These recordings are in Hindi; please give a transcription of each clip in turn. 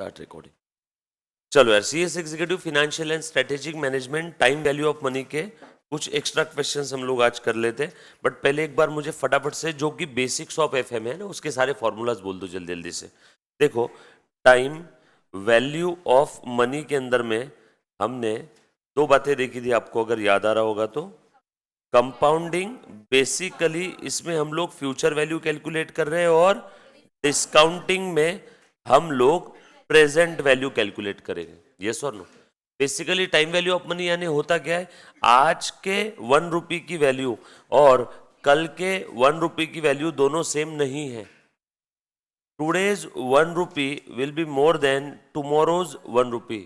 Start recording. चलो यार, CS executive financial and strategic management time value of money के कुछ एक्स्ट्रा क्वेश्चंस हम लोग आज कर लेते हैं। बट पहले एक बार मुझे फटाफट से जो कि बेसिक्स ऑफ एफएम है ना उसके सारे फॉर्मूलाज बोल दो जल्दी जल्दी से। देखो, टाइम वैल्यू ऑफ मनी के अंदर में हमने दो बातें देखी थी, आपको अगर याद आ रहा होगा तो। कंपाउंडिंग, बेसिकली इसमें हम लोग फ्यूचर वैल्यू कैलकुलेट कर रहे हैं, और डिस्काउंटिंग में हम लोग प्रेजेंट वैल्यू कैलकुलेट करेंगे। यस और no? Basically time value of money यानी होता क्या है, आज के 1 रुपये की वैल्यू और कल के 1 रुपये की वैल्यू दोनों सेम नहीं है। Today's 1 rupee will be more than tomorrow's 1 रुपी।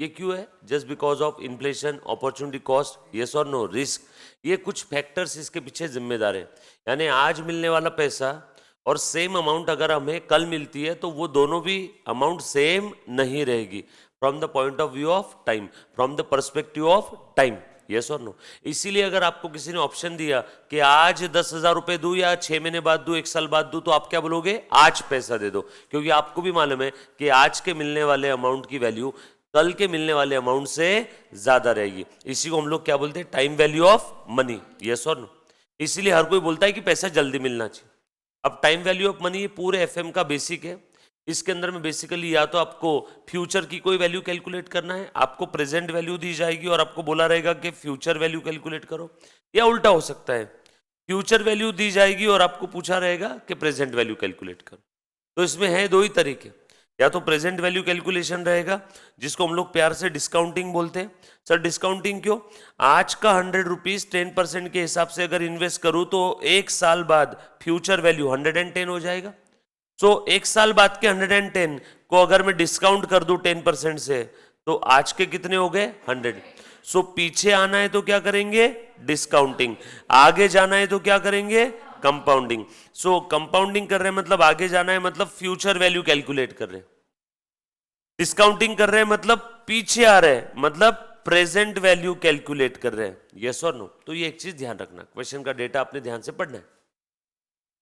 ये क्यों है? Just because of inflation, opportunity cost, yes और नो, रिस्क, ये कुछ फैक्टर्स इसके पीछे जिम्मेदार हैं। यानी आज मिलने वाला पैसा और सेम अमाउंट अगर हमें कल मिलती है तो वो दोनों भी अमाउंट सेम नहीं रहेगी from the point of view of time, from the perspective of time. Yes और नो? इसीलिए अगर आपको किसी ने ऑप्शन दिया कि आज 10,000 रुपए दूं या 6 महीने बाद दूं, 1 साल बाद दूं, तो आप क्या बोलोगे? आज पैसा दे दो, क्योंकि आपको भी मालूम है कि आज के मिलने वाले अमाउंट की वैल्यू कल के मिलने वाले अमाउंट से ज्यादा रहेगी। इसी को हम लोग क्या बोलते हैं? Time value of money. Yes और नो? इसीलिए हर कोई बोलता है कि पैसा जल्दी मिलना चाहिए। अब टाइम वैल्यू ऑफ मनी ये पूरे एफएम का बेसिक है। इसके अंदर में बेसिकली या तो आपको फ्यूचर की कोई वैल्यू कैलकुलेट करना है, आपको प्रेजेंट वैल्यू दी जाएगी और आपको बोला रहेगा कि फ्यूचर वैल्यू कैलकुलेट करो, या उल्टा हो सकता है, फ्यूचर वैल्यू दी जाएगी और आपको पूछा रहेगा कि प्रेजेंट वैल्यू कैलकुलेट करो। तो इसमें है दो ही तरीके, या तो प्रेजेंट वैल्यू कैलकुलेशन रहेगा जिसको हम लोग प्यार से डिस्काउंटिंग बोलते हैं। सर डिस्काउंटिंग क्यों? आज का 100 रुपीज 10% के हिसाब से अगर इन्वेस्ट करूं तो 1 साल बाद फ्यूचर वैल्यू 110 हो जाएगा। सो 1 साल बाद के 110 को अगर मैं डिस्काउंट कर दूं 10% से तो आज के कितने हो गए? 100। सो पीछे आना है तो क्या करेंगे? डिस्काउंटिंग। आगे जाना है तो क्या करेंगे? कंपाउंडिंग। सो कंपाउंडिंग कर रहे हैं मतलब आगे जाना है, मतलब फ्यूचर वैल्यू कैलकुलेट कर रहे हैं। डिस्काउंटिंग कर रहे हैं मतलब पीछे आ रहे हैं, मतलब प्रेजेंट वैल्यू कैलकुलेट कर रहे हैं। यस और नो? तो ये एक चीज ध्यान रखना, क्वेश्चन का डेटा आपने ध्यान से पढ़ना है।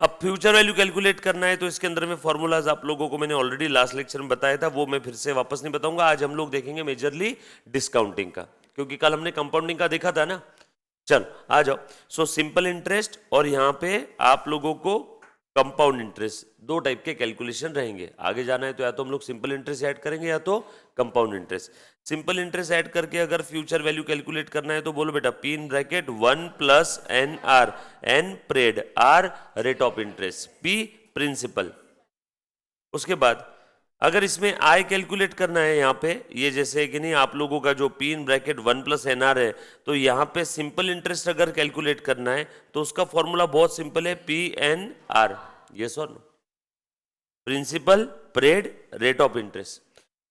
अब फ्यूचर वैल्यू कैलकुलेट करना है तो इसके अंदर में फॉर्मूलाज आप लोगों को मैंने ऑलरेडी लास्ट लेक्चर में बताया था, वो मैं फिर से वापस नहीं बताऊंगा। आज हम लोग देखेंगे मेजरली डिस्काउंटिंग का, क्योंकि कल हमने कंपाउंडिंग का देखा था ना। चल आ जाओ। सो सिंपल इंटरेस्ट और यहां पे आप लोगों को कंपाउंड इंटरेस्ट, दो टाइप के कैलकुलेशन रहेंगे। आगे जाना है तो या तो हम लोग सिंपल इंटरेस्ट ऐड करेंगे या तो compound interest. Simple interest add करके अगर फ्यूचर वैल्यू कैलकुलेट करना है तो बोलो बेटा P in bracket 1 plus N R, N period, R rate of interest, P principal. उसके बाद अगर इसमें आई कैलकुलेट करना है यहाँ पे, ये जैसे कि नहीं आप लोगों का जो P in bracket 1 plus N R है, तो यहाँ पे सिंपल इंटरेस्ट अगर कैलकुलेट करना है तो उसका फॉर्मूला बहुत सिंपल है, पी एन आर। यस और no? Principal, period, rate of interest.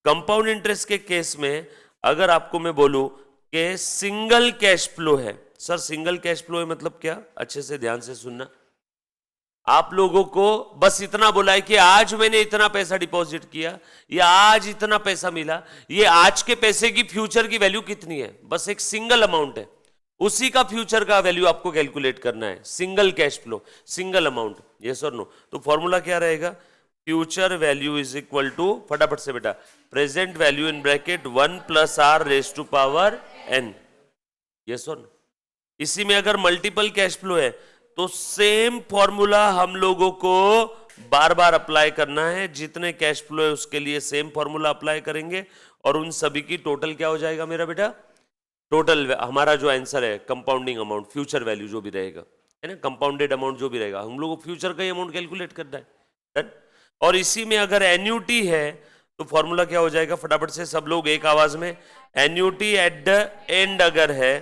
Compound interest के केस में अगर आपको मैं बोलूं कि सिंगल कैश फ्लो है, सर सिंगल कैश फ्लो है मतलब क्या? अच्छे से ध्यान से सुनना। आप लोगों को बस इतना बोला है कि आज मैंने इतना पैसा डिपॉजिट किया या आज इतना पैसा मिला, ये आज के पैसे की फ्यूचर की वैल्यू कितनी है, बस एक सिंगल अमाउंट है, उसी का फ्यूचर का वैल्यू आपको कैलकुलेट करना है। Single cash flow, single amount. Yes और नो? तो फॉर्मूला क्या रहेगा? Future value is equal to, फटाफट से बेटा, present value in bracket 1 plus R raise to power N. Yes और नो? इसी में अगर मल्टीपल कैश फ्लो है तो सेम फॉर्मूला हम लोगों को बार बार अप्लाई करना है। जितने कैश फ्लो है उसके लिए सेम फॉर्मूला अप्लाई करेंगे और उन सभी की टोटल क्या हो जाएगा मेरा बेटा? टोटल हमारा जो आंसर है कंपाउंडिंग अमाउंट, फ्यूचर वैल्यू जो भी रहेगा है ना, कंपाउंडेड अमाउंट जो भी रहेगा, हम लोग को फ्यूचर का ही अमाउंट कैलकुलेट करना है। डन? और इसी में अगर एन्यूटी है तो फॉर्मूला क्या हो जाएगा? फटाफट से सब लोग एक आवाज में, एन्यूटी एट द एंड अगर है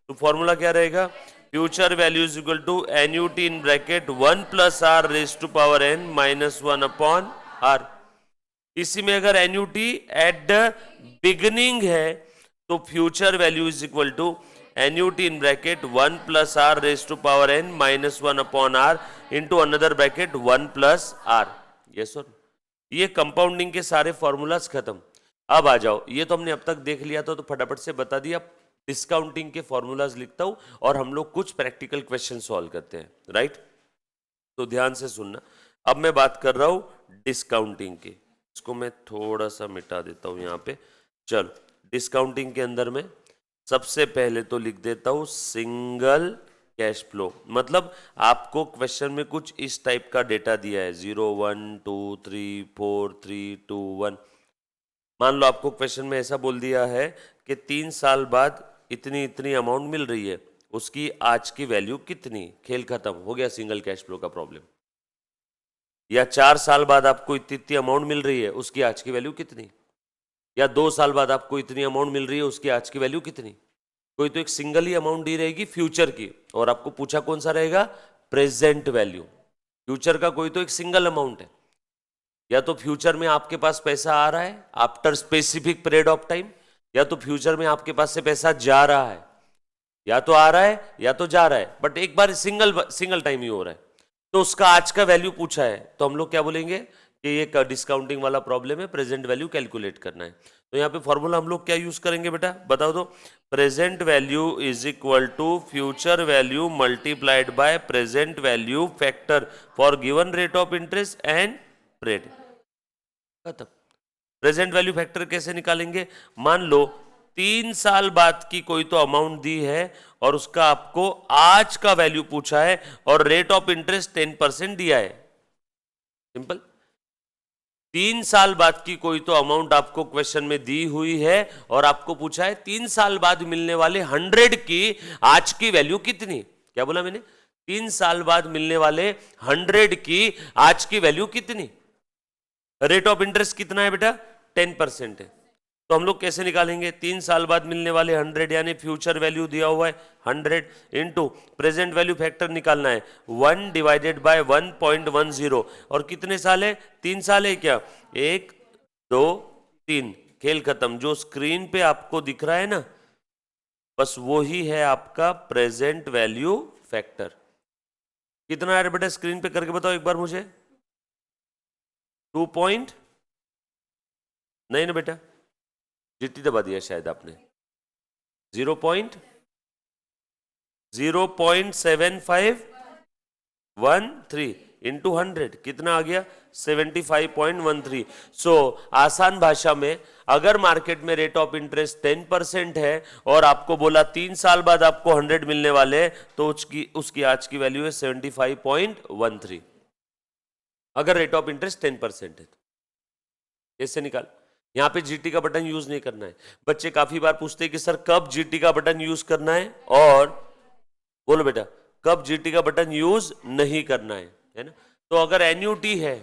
तो फॉर्मूला क्या रहेगा? Future value is equal to annuity in bracket 1 plus R raise to power N minus 1 upon R. इसी में अगर एन्यूटी एट द बिगिनिंग है तो future value is equal to annuity in bracket 1 plus R raise to power N minus 1 upon R into another bracket 1 plus R. Yes sir? ये कंपाउंडिंग के सारे फॉर्मूलाज खत्म। अब आ जाओ, ये तो हमने अब तक देख लिया था तो फटाफट से बता दिया। डिस्काउंटिंग के फॉर्मूलाज लिखता हूं और हम लोग कुछ प्रैक्टिकल क्वेश्चन सॉल्व करते हैं। राइट? तो ध्यान से सुनना। अब मैं बात कर रहा हूं डिस्काउंटिंग की। इसको मैं थोड़ा सा मिटा देता हूं यहाँ पे। चलो, डिस्काउंटिंग के अंदर में सबसे पहले तो लिख देता हूं सिंगल कैश फ्लो। मतलब आपको क्वेश्चन में कुछ इस टाइप का डेटा दिया है, 0 1 2 3 4 3 2 1। मान लो आपको क्वेश्चन में ऐसा बोल दिया है कि 3 साल बाद इतनी इतनी अमाउंट मिल रही है, उसकी आज की वैल्यू कितनी। खेल खत्म हो गया सिंगल कैश फ्लो का प्रॉब्लम। या 4 साल बाद आपको इतनी इतनी अमाउंट मिल रही है, उसकी आज की वैल्यू कितनी। या 2 साल बाद आपको इतनी अमाउंट मिल रही है, उसकी आज की वैल्यू कितनी। कोई तो एक सिंगल ही अमाउंट दी रहेगी फ्यूचर की, और आपको पूछा कौन सा रहेगा, प्रेजेंट वैल्यू। फ्यूचर का कोई तो एक सिंगल अमाउंट है। या तो फ्यूचर में आपके पास पैसा आ रहा है after specific period of time, या तो फ्यूचर में आपके पास से पैसा जा रहा है। या तो आ रहा है या तो जा रहा है, बट एक बार सिंगल टाइम ही हो रहा है। तो उसका आज का वैल्यू पूछा है, तो हम लोग क्या बोलेंगे कि ये डिस्काउंटिंग वाला प्रॉब्लम है, प्रेजेंट वैल्यू कैलकुलेट करना है। तो यहाँ पे फॉर्मूला हम लोग क्या यूज करेंगे बेटा, बताओ तो। Present value is equal to future value multiplied by present value factor for given rate of interest and period. खत्म। प्रेजेंट वैल्यू फैक्टर कैसे निकालेंगे, मान लो 3 साल बाद की कोई तो अमाउंट दी है और उसका आपको आज का वैल्यू पूछा है और रेट ऑफ इंटरेस्ट 10% दिया है। सिंपल। 3 साल बाद की कोई तो अमाउंट आपको क्वेश्चन में दी हुई है और आपको पूछा है 3 साल बाद मिलने वाले 100 की आज की वैल्यू कितनी। क्या बोला मैंने, 3 साल बाद मिलने वाले 100 की आज की वैल्यू कितनी। रेट ऑफ इंटरेस्ट कितना है बेटा, 10% है। तो हम लोग कैसे निकालेंगे, 3 साल बाद मिलने वाले 100 यानी फ्यूचर वैल्यू दिया हुआ है 100 इंटू प्रेजेंट वैल्यू फैक्टर निकालना है 1 डिवाइडेड बाय 1.10। और कितने साल है, 3 साल है क्या, 1 2 3, खेल खत्म। जो स्क्रीन पे आपको दिख रहा है ना, बस वो ही है आपका प्रेजेंट वैल्यू फैक्टर। कितना है बेटा, स्क्रीन पे करके बताओ एक बार मुझे। 2 पॉइंट नहीं ना बेटा, जीटी दबा दिया शायद आपने। 0.7513 इंटू 100 कितना आ गया, 75.13। सो आसान भाषा में, अगर मार्केट में रेट ऑफ इंटरेस्ट 10% है और आपको बोला 3 साल बाद आपको 100 मिलने वाले हैं, तो उसकी आज की वैल्यू है 75.13। अगर रेट ऑफ इंटरेस्ट 10% है तो कैसे निकाल। यहां पे जीटी का बटन यूज नहीं करना है। बच्चे काफी बार पूछते हैं कि सर कब जीटी का बटन यूज करना है, और बोलो बेटा कब जीटी का बटन यूज नहीं करना है ना। तो अगर एन्यूटी है,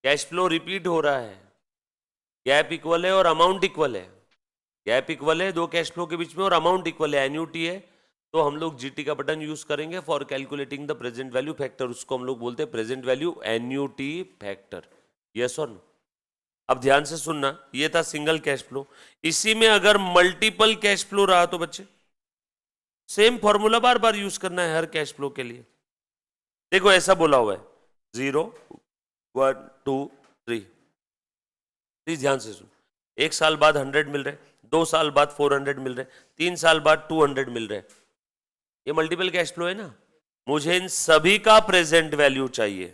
कैश फ्लो रिपीट हो रहा है, गैप इक्वल है और अमाउंट इक्वल है, गैप इक्वल है दो कैश फ्लो के बीच में और अमाउंट इक्वल है, एन्यूटी है, तो हम लोग जीटी का बटन यूज करेंगे for calculating the present value factor. उसको हम लोग बोलते हैं present value annuity factor. Yes और नो। अब ध्यान से सुनना, ये था सिंगल कैश फ्लो। इसी में अगर मल्टीपल कैश फ्लो रहा तो बच्चे सेम फॉर्मूला बार बार यूज करना है हर कैश फ्लो के लिए। देखो ऐसा बोला हुआ है 0 1 2 3। प्लीज ध्यान से सुन। 1 साल बाद 100 मिल रहे, 2 साल बाद 400 मिल रहे, 3 साल बाद 200 मिल रहे। ये मल्टीपल कैश फ्लो है ना। मुझे इन सभी का प्रेजेंट वैल्यू चाहिए,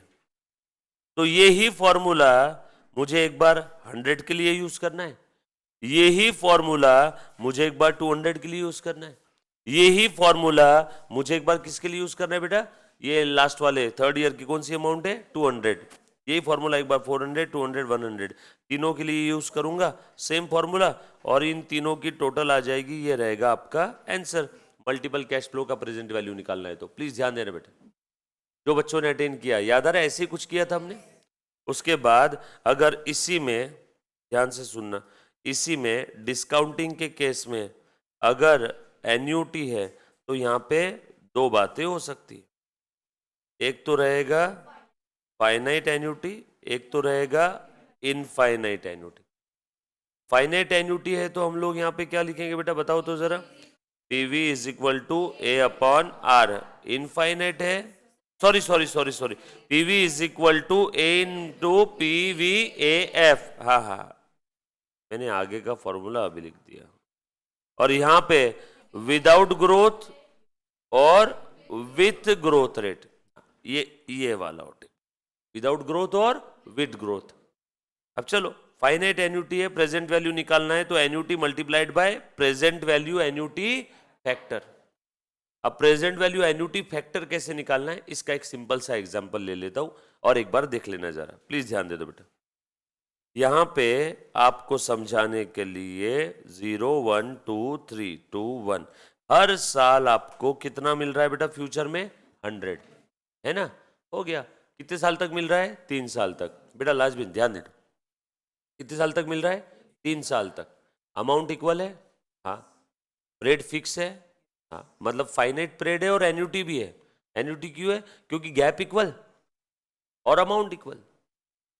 तो ये ही फॉर्मूला मुझे एक बार 100 के लिए यूज करना है, यही फॉर्मूला मुझे एक बार 200 के लिए यूज करना है, यही फॉर्मूला मुझे एक बार किसके लिए यूज करना है बेटा, ये लास्ट वाले थर्ड ईयर की कौन सी अमाउंट है 200। यही फॉर्मूला एक बार 400 200 100 तीनों के लिए यूज करूंगा सेम फॉर्मूला, और इन तीनों की टोटल आ जाएगी, ये रहेगा आपका आंसर। मल्टीपल कैश फ्लो का प्रेजेंट वैल्यू निकालना है तो प्लीज ध्यान देना बेटा। जो बच्चों ने अटेंड किया, याद आ रहा है ऐसे ही कुछ किया था हमने। उसके बाद अगर इसी में ध्यान से सुनना, इसी में डिस्काउंटिंग के केस में अगर एन्यूटी है तो यहां पे दो बातें हो सकती है। एक तो रहेगा फाइनाइट एन्यूटी, एक तो रहेगा इनफाइनाइट एन्यूटी। फाइनाइट एन्यूटी है तो हम लोग यहां पे क्या लिखेंगे बेटा, बताओ तो जरा। PV is equal to A upon R. Infinite है, sorry, PV is equal to A into PV A F. हाँ, मैंने आगे का फॉर्मूला अभी लिख दिया। और यहां पे विदाउट ग्रोथ और विथ ग्रोथ रेट, ये वाला होते, विदाउट ग्रोथ और विथ ग्रोथ। अब चलो, फाइनाइट एन्युटी है, प्रेजेंट वैल्यू निकालना है, तो annuity multiplied by present value annuity factor. अब प्रेजेंट वैल्यू एन्युटी फैक्टर कैसे निकालना है, इसका एक सिंपल सा एग्जांपल ले लेता हूं और एक बार देख लेना जरा, प्लीज ध्यान दे दो बेटा। यहां पे आपको समझाने के लिए 0 1 2 3 2 1 हर साल आपको कितना मिल रहा है बेटा फ्यूचर में? 100, है ना? हो गया। कितने साल तक मिल रहा है? 3 साल तक। बेटा लाजमी ध्यान देना, कितने साल तक मिल रहा है? 3 साल तक। अमाउंट इक्वल है, हाँ। पीरियड फिक्स है, हाँ, मतलब फाइनाइट पीरियड है और एन्युटी भी है। एन्युटी क्यों है? क्योंकि गैप इक्वल और अमाउंट इक्वल,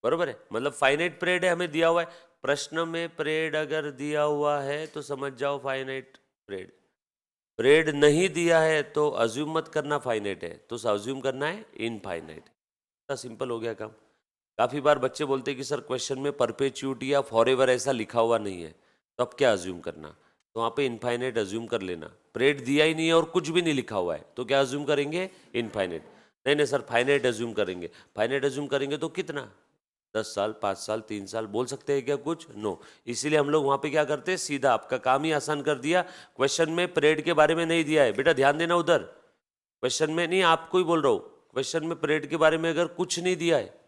बरोबर है। मतलब फाइनाइट पीरियड है, हमें दिया हुआ है प्रश्न में, पीरियड अगर दिया हुआ है तो समझ जाओ फाइनाइट पीरियड। पीरियड नहीं दिया है तो अज्यूम मत करना फाइनाइट है, तो अज्यूम करना है इनफाइनाइट। इतना सिंपल हो गया काम। काफी बार बच्चे बोलते हैं कि सर क्वेश्चन में परपेचुइटी या फॉरएवर ऐसा लिखा हुआ नहीं है, तो अब क्या अज्यूम करना? तो वहाँ पे इनफाइनाइट अज्यूम कर लेना। पीरियड दिया ही नहीं है और कुछ भी नहीं लिखा हुआ है, तो क्या अज्यूम करेंगे? इनफाइनाइट। नहीं नहीं सर फाइनाइट अज्यूम करेंगे। फाइनाइट अज्यूम करेंगे तो कितना? 10 साल, 5 साल, 3 साल बोल सकते हैं क्या कुछ? नो। इसीलिए हम लोग वहां पे क्या करते हैं, सीधा आपका काम ही आसान कर दिया। क्वेश्चन में पीरियड के बारे में नहीं दिया है, बेटा ध्यान देना उधर। क्वेश्चन में नहीं, आपको ही बोल रहा हूं, क्वेश्चन में पीरियड के बारे में अगर कुछ नहीं दिया है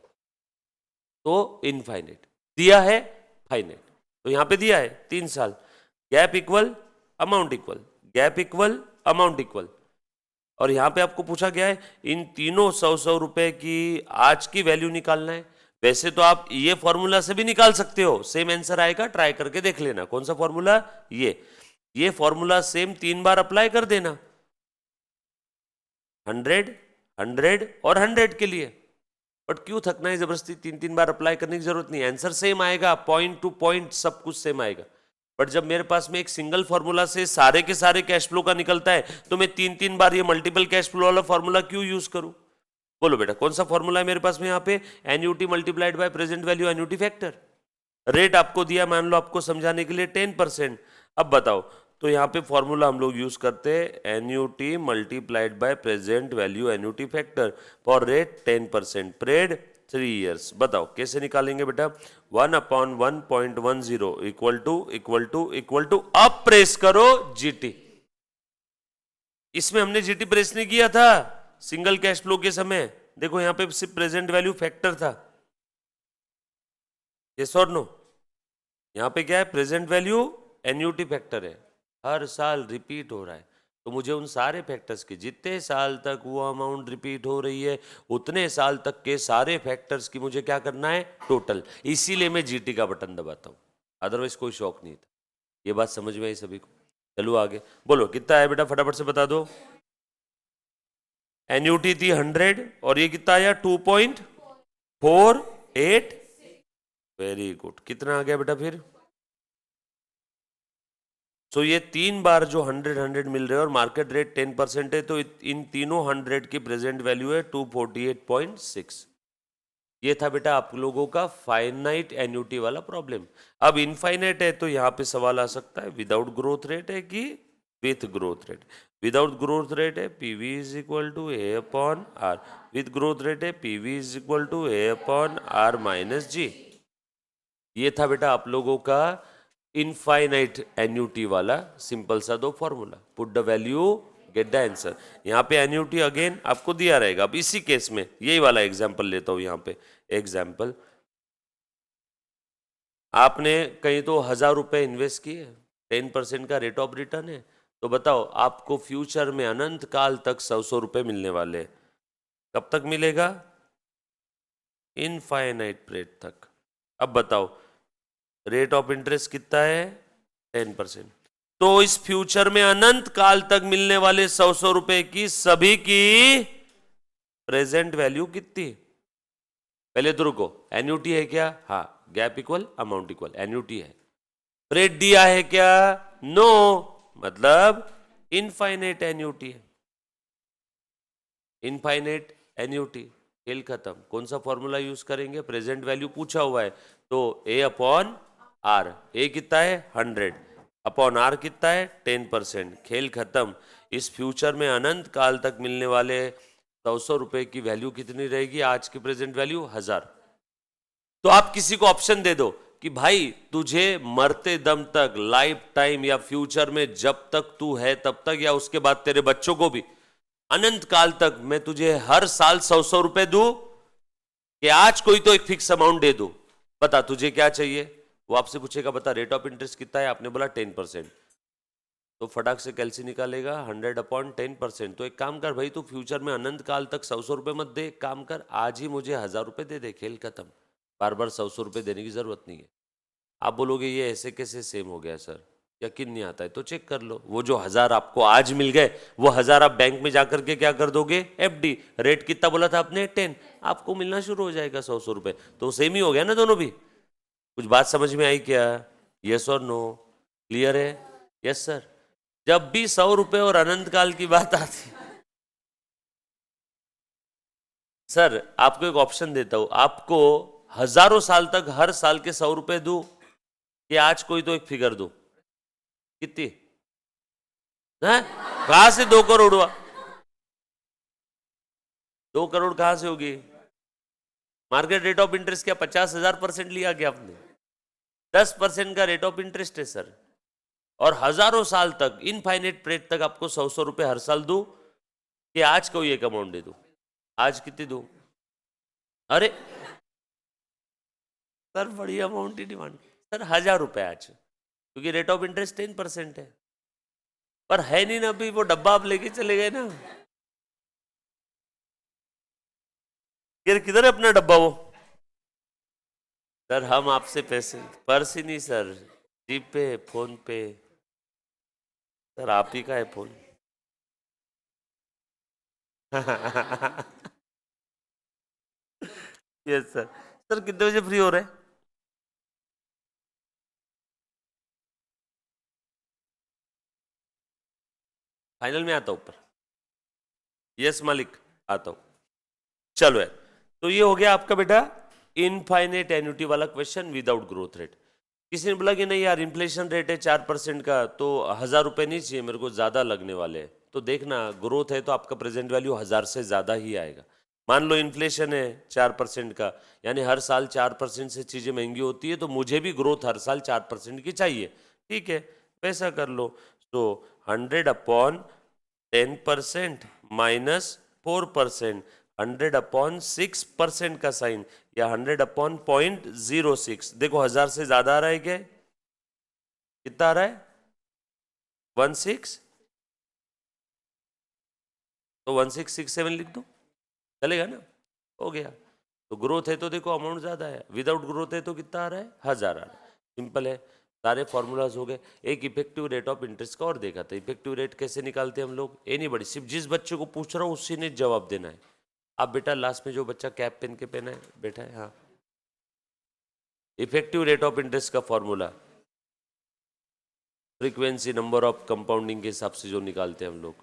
तो इनफाइनाइट, दिया है फाइनाइट। तो यहां पे दिया है 3 साल, gap equal amount equal, gap equal amount equal. और यहां पे आपको पूछा गया है इन तीनों 100 रुपए की आज की वैल्यू निकालना है। वैसे तो आप ये फॉर्मूला से भी निकाल सकते हो, सेम आंसर आएगा, ट्राई करके देख लेना। कौन सा फॉर्मूला? ये फॉर्मूला सेम 3 बार अप्लाई कर देना, 100 100 और 100 के लिए। बट क्यों थकना है जबरदस्ती, 3 बार अप्लाई करने की जरूरत नहीं है, आंसर सेम आएगा, पॉइंट टू पॉइंट सब कुछ सेम आएगा। बट जब मेरे पास में एक सिंगल फॉर्मूला से सारे के सारे कैश फ्लो का निकलता है, तो मैं 3 बार ये मल्टीपल कैश फ्लो वाला फॉर्मूला क्यों यूज करूं? बोलो बेटा कौन सा फॉर्मूला है मेरे पास में यहाँ पे? Annuity multiplied by present value annuity factor. Rate आपको दिया, मान लो आपको समझाने के लिए 10%। अब बताओ, तो यहाँ पे फॉर्मूला हम लोग यूज करते हैं annuity multiplied by present value annuity factor for rate 10%, period 3 years. बताओ कैसे निकालेंगे बेटा? 1/1.10 इक्वल टू अब प्रेस करो जीटी। इसमें हमने जीटी प्रेस नहीं किया था सिंगल कैश फ्लो के समय, देखो यहां पे सिर्फ प्रेजेंट वैल्यू फैक्टर था, यस और नो? यहां पे क्या है? प्रेजेंट वैल्यू एन्युटी फैक्टर है, हर साल रिपीट हो रहा है। तो मुझे उन सारे फैक्टर्स के, जितने साल तक वो अमाउंट रिपीट हो रही है उतने साल तक के सारे फैक्टर्स की मुझे क्या करना है? टोटल। इसीलिए मैं जीटी का बटन दबाता हूं, अदरवाइज कोई शौक नहीं था। ये बात समझ में आई सभी को? चलो आगे बोलो, कितना है बेटा फटाफट से बता दो। एन्युटी थी 100 और ये कितना आया? 2.48। Very good. कितना आ गया बेटा फिर? सो ये 3 बार जो 100 मिल रहे हैं और मार्केट रेट 10% है, तो इन तीनों 100 की प्रेजेंट वैल्यू है 248.6। ये था बेटा आप लोगों का फाइनाइट एन्युटी वाला प्रॉब्लम। अब इनफाइनाइट है तो यहाँ पे सवाल आ सकता है विदाउट ग्रोथ रेट है कि with growth rate? Without growth rate है PV is equal to A upon R, with growth rate है PV is equal to A upon R minus G. ये था बेटा आप लोगों का इनफाइनाइट एन्युटी वाला सिंपल सा दो formula. Put the value get the answer. यहाँ पे एन्युटी अगेन आपको दिया रहेगा। अब इसी केस में यही वाला एग्जाम्पल लेता हूं। यहाँ पे एग्जाम्पल, आपने कहीं तो 1000 रुपए इन्वेस्ट किए, 10% का रेट ऑफ रिटर्न है, तो बताओ आपको फ्यूचर में अनंत काल तक 100 रुपए मिलने वाले। कब तक मिलेगा? इनफाइनाइट पीरियड तक। अब बताओ रेट ऑफ इंटरेस्ट कितना है? 10%। तो इस फ्यूचर में अनंत काल तक मिलने वाले 100 रुपए की सभी की प्रेजेंट वैल्यू कितनी? पहले तो रुको, एन्युटी है क्या? हाँ, gap equal amount equal, annuity है। रेट दिया है क्या? नो, मतलब इनफाइनाइट एन्युटी है। इनफाइनाइट एन्युटी, खेल खत्म। कौन सा फॉर्मूला यूज करेंगे? प्रेजेंट वैल्यू पूछा हुआ है तो ए अपॉन आर। ए कितना है? 100 अपॉन आर कितना है? 10%। खेल खत्म। इस फ्यूचर में अनंत काल तक मिलने वाले 100 रुपए की वैल्यू कितनी रहेगी? आज की प्रेजेंट वैल्यू 1000। तो आप किसी को ऑप्शन दे दो कि भाई तुझे मरते दम तक, लाइफ टाइम या फ्यूचर में जब तक तू है तब तक, या उसके बाद तेरे बच्चों को भी अनंत काल तक मैं तुझे हर साल 100-100 रुपए दूं, कि आज कोई तो एक फिक्स अमाउंट दे दो, बता तुझे क्या चाहिए। वो आपसे पूछेगा बता रेट ऑफ इंटरेस्ट कितना है, आपने बोला 10%, तो फटाक से कैलसी निकालेगा 100/10%। तो एक काम कर भाई, तू फ्यूचर में अनंत काल तक 100-100 रुपए मत दे, एक काम कर आज ही मुझे 1000 रुपए दे दे, खेल खत्म, बार बार 100-100 रुपए देने की जरूरत नहीं है। आप बोलोगे ये ऐसे कैसे सेम हो गया सर, यकीन नहीं आता है तो चेक कर लो। वो जो 1000 आपको आज मिल गए, वो 1000 आप बैंक में जाकर के क्या कर दोगे, एफडी। रेट कितना बोला था आपने, 10, आपको मिलना शुरू हो जाएगा 100-100 रुपए, तो सेम ही हो गया ना दोनों भी। कुछ बात समझ में आई क्या, यस और नो, क्लियर है? Yes sir. जब भी 100 रुपए और अनंत काल की बात आती, सर आपको एक ऑप्शन देता हूं, आपको हजारों साल तक हर साल के 100 रुपए दूं, कि आज कोई तो एक फिगर दो, कितनी है? कहां से 2 करोड़ हुआ, 2 करोड़ कहां से होगी? मार्केट रेट ऑफ इंटरेस्ट क्या 50,000% लिया क्या आपने? 10% का रेट ऑफ इंटरेस्ट है सर, और हजारों साल तक इनफाइनेट रेट तक आपको 100-100 रुपए हर साल दूं, कि आज कोई एक अमाउंट दे दूं। आज कितनी दूं? अरे सर बड़ी अमाउंट ही डिमांड, सर 1000 रुपए आज, क्योंकि रेट ऑफ इंटरेस्ट 10% है। पर है नहीं ना अभी, वो डब्बा आप लेके चले गए ना, किधर है अपना डब्बा वो? सर हम आपसे पैसे, पर्स ही नहीं सर, जी पे, फोन पे, सर आप ही का है फोन। Yes sir. सर कितने बजे फ्री हो रहे हैं? फाइनल में आता हूं ऊपर। यस मालिक, आता हूं। चलो यार, तो ये हो गया आपका बेटा इनफाइनेट एन्युटी वाला क्वेश्चन विदाउट ग्रोथ रेट। किसी ने बोला कि नहीं यार इन्फ्लेशन रेट है 4% का, तो 1000 रुपए नहीं चाहिए मेरे को, ज्यादा लगने वाले हैं। तो देखना ग्रोथ है तो आपका प्रेजेंट वैल्यू 1000 से ज्यादा ही आएगा। मान लो इन्फ्लेशन है 4% का, यानी हर साल 4% से चीजें महंगी होती है, तो मुझे भी ग्रोथ हर साल 4% की चाहिए, ठीक है, वैसा कर लो। तो 100/10% -4%, 100/6% का साइन, या 100/0.06। देखो 1000 से ज्यादा आ रहा है क्या, कितना आ रहा है, 16, तो 1667 लिख दो, चलेगा ना, हो गया। तो ग्रोथ है तो देखो अमाउंट ज्यादा है, विदाउट ग्रोथ है तो कितना आ रहा है, 1000 आ रहा है, सिंपल है। सारे फॉर्मूलाज हो गए। एक इफेक्टिव रेट ऑफ इंटरेस्ट का और देखा था, इफेक्टिव रेट कैसे निकालते हैं हम लोग, एनी बड़ी, सिर्फ जिस बच्चे को पूछ रहा हूँ उसी ने जवाब देना है। आप बेटा लास्ट में जो बच्चा कैप पहन के पहना है बैठा है, हाँ, इफेक्टिव रेट ऑफ इंटरेस्ट का formula frequency number of compounding के हिसाब से जो निकालते हैं हम लोग।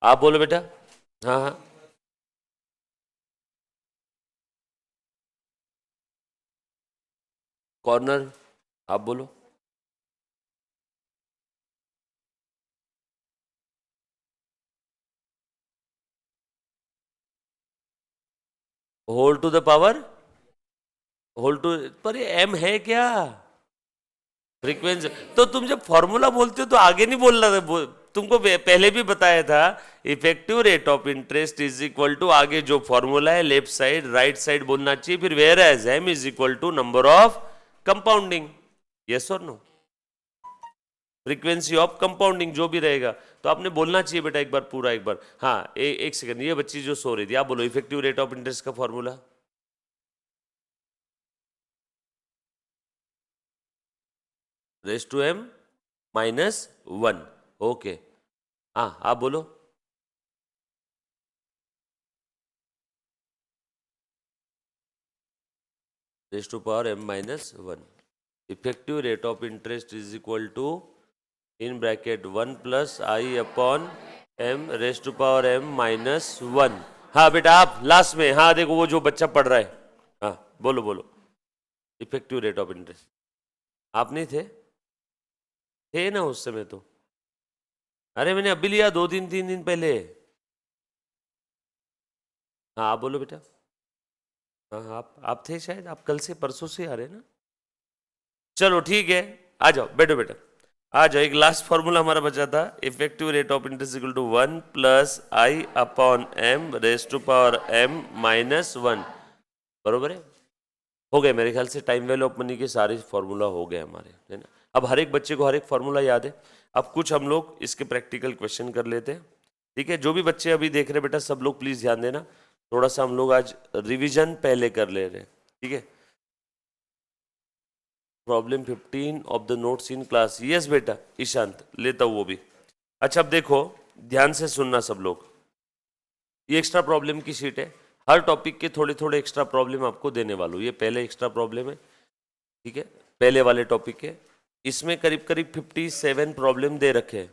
आप बोलो बेटा। हाँ हाँ, कॉर्नर, आप बोलो। Whole to the power, whole to, पर ये एम है क्या, फ्रीक्वेंसी। तो तुम जब फॉर्मूला बोलते हो तो आगे नहीं बोलना था, तुमको पहले भी बताया था, effective rate of interest is equal to, आगे जो फॉर्मूला है लेफ्ट साइड राइट साइड बोलना चाहिए, फिर whereas M is equal to number of compounding, yes और नो, फ्रीक्वेंसी ऑफ कंपाउंडिंग जो भी रहेगा। तो आपने बोलना चाहिए बेटा एक बार पूरा, एक बार। हाँ एक सेकंड, ये बच्ची जो सो रही थी, आप बोलो इफेक्टिव रेट ऑफ इंटरेस्ट का formula, raise to M -1, okay. हाँ आप बोलो। Raise to power m -1, effective rate of interest is equal to in bracket 1 + i/m raise to power m-1। हाँ बेटा आप लास्ट में, हाँ देखो वो जो बच्चा पढ़ रहा है, हाँ बोलो बोलो, इफेक्टिव रेट ऑफ इंटरेस्ट। आप नहीं थे, थे ना उस समय तो, अरे मैंने अभी लिया 2 दिन 3 दिन पहले। हाँ आप बोलो बेटा। हाँ, आप थे शायद, आप कल से परसों से आ रहे हैं ना। चलो ठीक है, आ जाओ, बैठो बेटा, आ जाओ। एक लास्ट फॉर्मूला हमारा बचा था, effective rate of interest equal to 1 plus I upon M raise to power M minus 1, बरोबर है। हो गए मेरे ख्याल से, टाइम वैल्यू ऑफ मनी के सारे फॉर्मूला हो गए हमारे, है ना। अब हर एक बच्चे को हर एक फॉर्मूला याद है। अब कुछ हम लोग इसके प्रैक्टिकल क्वेश्चन कर लेते हैं, ठीक है। जो भी बच्चे अभी देख रहे हैं बेटा, सब लोग प्लीज ध्यान देना, थोड़ा सा हम लोग आज रिवीजन पहले कर ले रहे हैं, ठीक है। Problem 15 of the notes in class, yes बेटा ईशांत, लेता हूँ वो भी। अच्छा अब देखो, ध्यान से सुनना सब लोग, ये एक्स्ट्रा प्रॉब्लम की शीट है, हर टॉपिक के थोड़े थोड़े एक्स्ट्रा प्रॉब्लम आपको देने वाला हूँ। ये पहले एक्स्ट्रा प्रॉब्लम है, ठीक है, पहले वाले टॉपिक के। इसमें करीब करीब 57 प्रॉब्लम दे रखे हैं,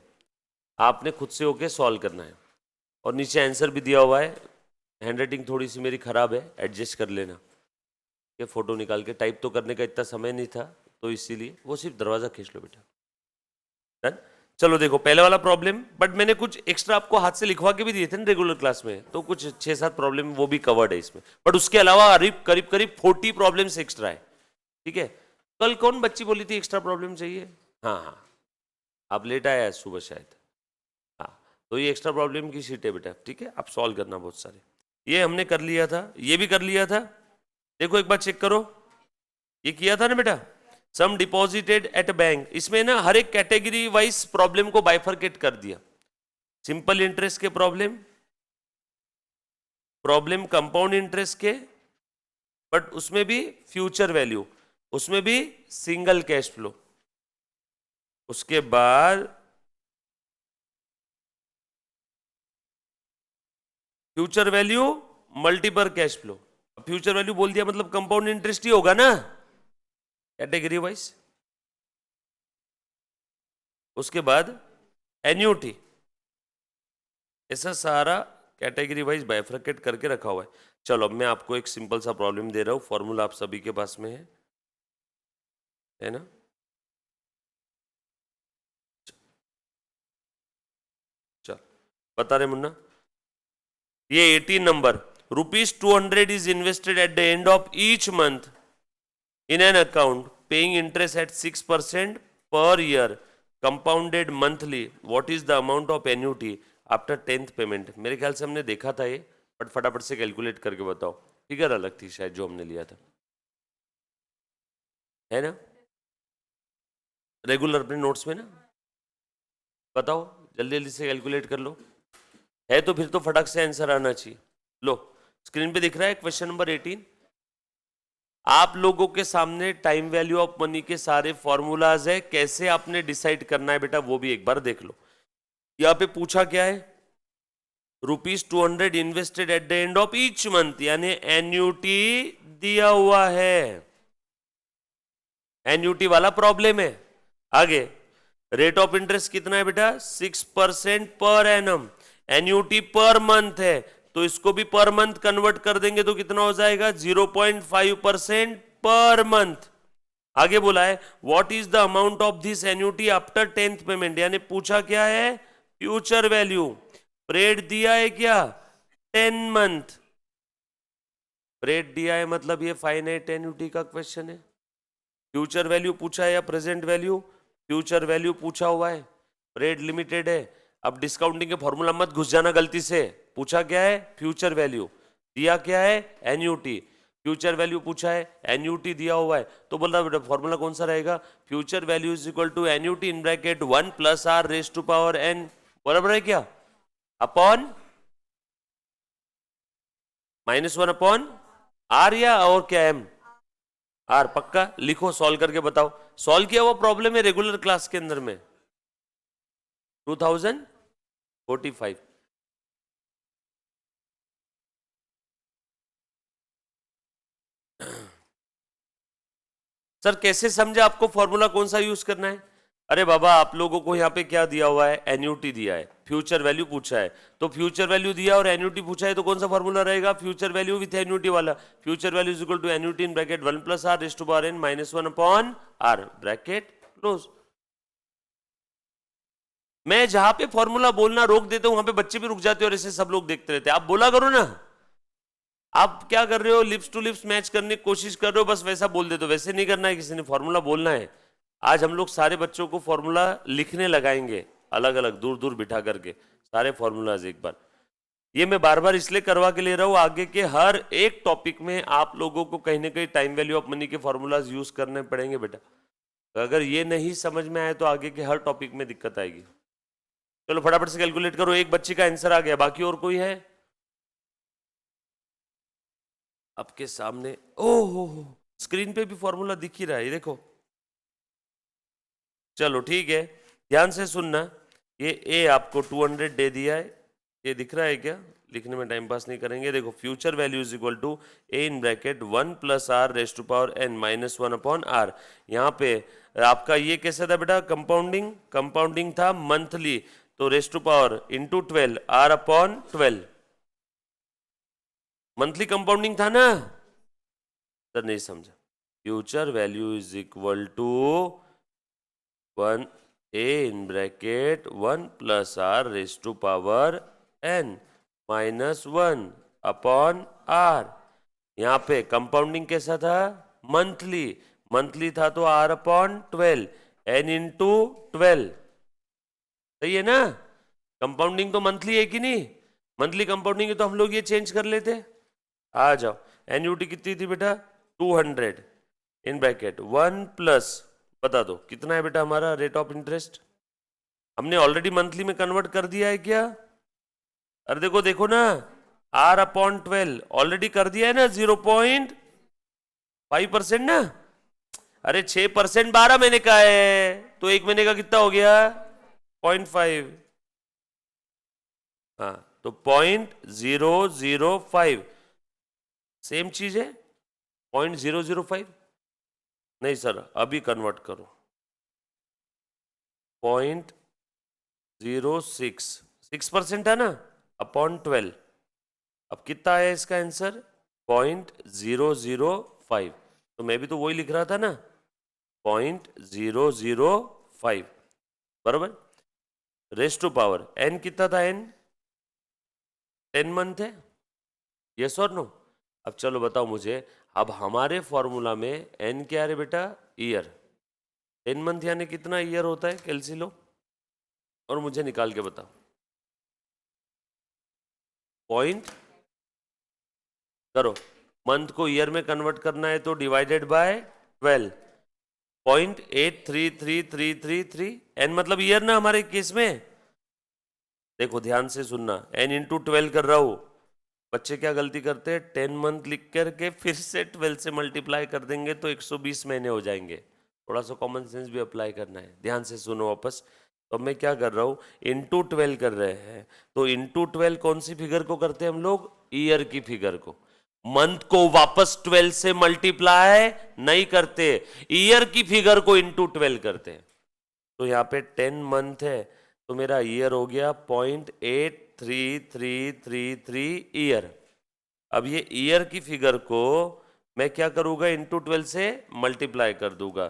आपने खुद से होके सॉल्व करना है। और नीचे आंसर भी दिया हुआ है, हैंडराइटिंग थोड़ी सी मेरी खराब है, एडजस्ट कर लेना। ये फोटो निकाल के, टाइप तो करने का इतना समय नहीं था तो इसीलिए, वो सिर्फ दरवाजा खींच लो बेटा, डन। चलो देखो पहले वाला प्रॉब्लम, बट मैंने कुछ एक्स्ट्रा आपको हाथ से लिखवा के भी दिए थे ना रेगुलर क्लास में, तो कुछ 6-7 प्रॉब्लम वो भी कवर्ड है इसमें, बट उसके अलावा करीब करीब 40 प्रॉब्लम्स एक्स्ट्रा है, ठीक है। कल कौन बच्ची बोली थी एक्स्ट्रा प्रॉब्लम चाहिए? हाँ हाँ, आप लेट आया है सुबह शायद, हाँ। तो ये एक्स्ट्रा प्रॉब्लम की शीट है बेटा, ठीक है, आप सॉल्व करना बहुत सारे। ये हमने कर लिया था, ये भी कर लिया था, देखो एक बार चेक करो, ये किया था ना बेटा, सम डिपॉजिटेड एट बैंक। इसमें ना हर एक कैटेगरी वाइज प्रॉब्लम को बाइफरकेट कर दिया, सिंपल इंटरेस्ट के प्रॉब्लम, प्रॉब्लम कंपाउंड इंटरेस्ट के, बट उसमें भी फ्यूचर वैल्यू, उसमें भी सिंगल कैश फ्लो, उसके बाद future value multiple cash flow. Future value बोल दिया मतलब कंपाउंड इंटरेस्ट ही होगा ना, कैटेगरी वाइज। उसके बाद एन्यूटी, ऐसा सारा कैटेगरी वाइज बाइफरकेट करके रखा हुआ है। चलो अब मैं आपको एक सिंपल सा प्रॉब्लम दे रहा हूं, फॉर्मूला आप सभी के पास में है ना। चल बता रहे मुन्ना, ये 18 number, ₹200 is invested at the end of each month in an account paying interest at 6% per year compounded monthly, what is the amount of annuity after 10th payment? मेरे ख्याल से हमने देखा था ये, बट फटाफट से कैलकुलेट करके बताओ, फिगर अलग थी शायद जो हमने लिया था, है ना, रेगुलर अपने नोट्स में ना। बताओ जल्दी जल्दी से कैलकुलेट कर लो, है तो फिर तो फटाक से आंसर आना चाहिए। लो स्क्रीन पे दिख रहा है क्वेश्चन नंबर 18, आप लोगों के सामने टाइम वैल्यू ऑफ मनी के सारे फॉर्मूलाज है, कैसे आपने डिसाइड करना है बेटा वो भी एक बार देख लो। यहां पे पूछा क्या है, ₹200 invested at the end of each month, यानी एन्यूटी दिया हुआ है, एन्यूटी वाला प्रॉब्लम है। आगे रेट ऑफ इंटरेस्ट कितना है बेटा, 6% per annum, annuity per month है, तो इसको भी पर मंथ कन्वर्ट कर देंगे तो कितना हो जाएगा, 0.5% पर मंथ। आगे बोला है what is the amount of this annuity after 10th payment, यानी पूछा क्या है, फ्यूचर वैल्यू। पीरियड दिया है क्या, 10 मंथ, पीरियड दिया है मतलब ये फाइनाइट एन्यूटी का क्वेश्चन है। फ्यूचर वैल्यू पूछा है या प्रेजेंट वैल्यू, फ्यूचर वैल्यू पूछा हुआ है, पीरियड लिमिटेड है। अब डिस्काउंटिंग के फॉर्मूला मत घुस जाना गलती से, पूछा क्या है, फ्यूचर वैल्यू, दिया क्या है, एन्यूटी, फ्यूचर वैल्यू पूछा है, एन्यूटी दिया हुआ है, तो बोल रहा बेटा फॉर्मूला कौन सा रहेगा, future value is equal to annuity in bracket 1 plus R raise to power N, बराबर है क्या, अपॉन -1 अपॉन आर, या और क्या एम, आर। पक्का लिखो, सॉल्व करके बताओ, सॉल्व किया हुआ प्रॉब्लम है रेगुलर क्लास के अंदर में 2045। सर कैसे समझे आपको फॉर्मूला कौन सा यूज करना है, अरे बाबा आप लोगों को यहाँ पे क्या दिया हुआ है, एन्यूटी दिया है, फ्यूचर वैल्यू पूछा है, तो फ्यूचर वैल्यू दिया और एन्यूटी पूछा है, तो कौन सा फॉर्मूला रहेगा, फ्यूचर वैल्यू विथ एन्यूटी वाला, future value is equal to annuity in bracket 1 plus R raise to power N -1 upon R, bracket close. मैं जहां पे फॉर्मूला बोलना रोक देता हूं वहां पे बच्चे भी रुक जाते हैं और ऐसे सब लोग देखते रहते हैं, आप बोला करो ना, आप क्या कर रहे हो, लिप्स टू लिप्स मैच करने की कोशिश कर रहे हो, बस वैसा बोल देते हो, वैसे नहीं करना है, किसी ने फॉर्मूला बोलना है। आज हम लोग सारे बच्चों को फॉर्मूला लिखने लगाएंगे, अलग अलग दूर दूर बिठा करके सारे फॉर्मूलाज एक बार। ये मैं बार बार इसलिए करवा के ले रहा हूं, आगे के हर एक टॉपिक में आप लोगों को कहीं ना कहीं टाइम वैल्यू ऑफ मनी के फॉर्मूलाज यूज करने पड़ेंगे बेटा। तो अगर ये नहीं समझ में आए तो आगे के हर टॉपिक में दिक्कत आएगी। चलो फटाफट से कैलकुलेट करो, एक बच्चे का आंसर आ गया, बाकी और कोई है आपके सामने? ओहो, स्क्रीन पे भी फॉर्मूला दिख ही रहा है, ये देखो। चलो ठीक है, ध्यान से सुनना। ये ए आपको 200 दे दिया है, ये दिख रहा है क्या? लिखने में टाइम पास नहीं करेंगे। देखो future value is equal to A in bracket 1 plus R raise to power N minus 1 upon R. यहाँ पे आपका ये कैसा था बेटा? कंपाउंडिंग, कंपाउंडिंग था मंथली, तो raise to power into 12 R upon 12, monthly compounding था ना सर? नहीं समझा। Future value is equal to 1 a in bracket 1 plus r raised to power n minus 1 upon r। यहाँ पे कंपाउंडिंग कैसा था? मंथली, मंथली था तो r अपॉन 12 n इंटू 12, सही है ना? कंपाउंडिंग तो मंथली है कि नहीं? मंथली कंपाउंडिंग है तो हम लोग ये चेंज कर लेते। आ जाओ, एन्यूटी कितनी थी बेटा? 200 इन ब्रैकेट 1 प्लस, बता दो कितना है बेटा हमारा रेट ऑफ इंटरेस्ट? हमने ऑलरेडी मंथली में कन्वर्ट कर दिया है क्या? अरे देखो देखो ना, आर अपॉन 12 ऑलरेडी कर दिया है ना, 0.5% ना। अरे 6% 12 महीने का है, तो एक महीने का कितना हो गया? 0.5। हाँ, तो 0.005 सेम चीज है, 0.005। नहीं सर, अभी कन्वर्ट करो, 0.06% है ना अपॉन 12। अब कितना आया इसका आंसर? 0.005। तो मैं भी तो वही लिख रहा था ना, 0.005 बराबर। रेस टू पावर एन कितना था? एन 10 मंथ है, यस और नो? अब चलो बताओ मुझे, अब हमारे फॉर्मूला में एन क्या है बेटा? ईयर। 10 मंथ यानी कितना ईयर होता है? कैलसी लो और मुझे निकाल के बताओ। पॉइंट करो, मंथ को ईयर में कन्वर्ट करना है तो डिवाइडेड बाय 12, 0.833333। एन मतलब ईयर ना हमारे केस में। देखो ध्यान से सुनना, एन इंटू 12 कर रहा हूं। बच्चे क्या गलती करते हैं, 10 मंथ लिख करके फिर से 12 से मल्टीप्लाई कर देंगे तो 120 महीने हो जाएंगे। थोड़ा सा कॉमन सेंस भी अप्लाई करना है, ध्यान से सुनो वापस। तो मैं क्या कर रहा हूं, इंटू 12 कर रहे हैं, तो इंटू 12 कौन सी फिगर को करते हैं हम लोग? ईयर की फिगर को। मंथ को वापस 12 से मल्टीप्लाई नहीं करते, ईयर की फिगर को इंटू 12 करते हैं। तो यहाँ पे 10 मंथ है, तो मेरा ईयर हो गया 0.8333 ईयर। अब ये ईयर की फिगर को मैं क्या करूंगा? इंटू 12 से मल्टीप्लाई कर दूंगा,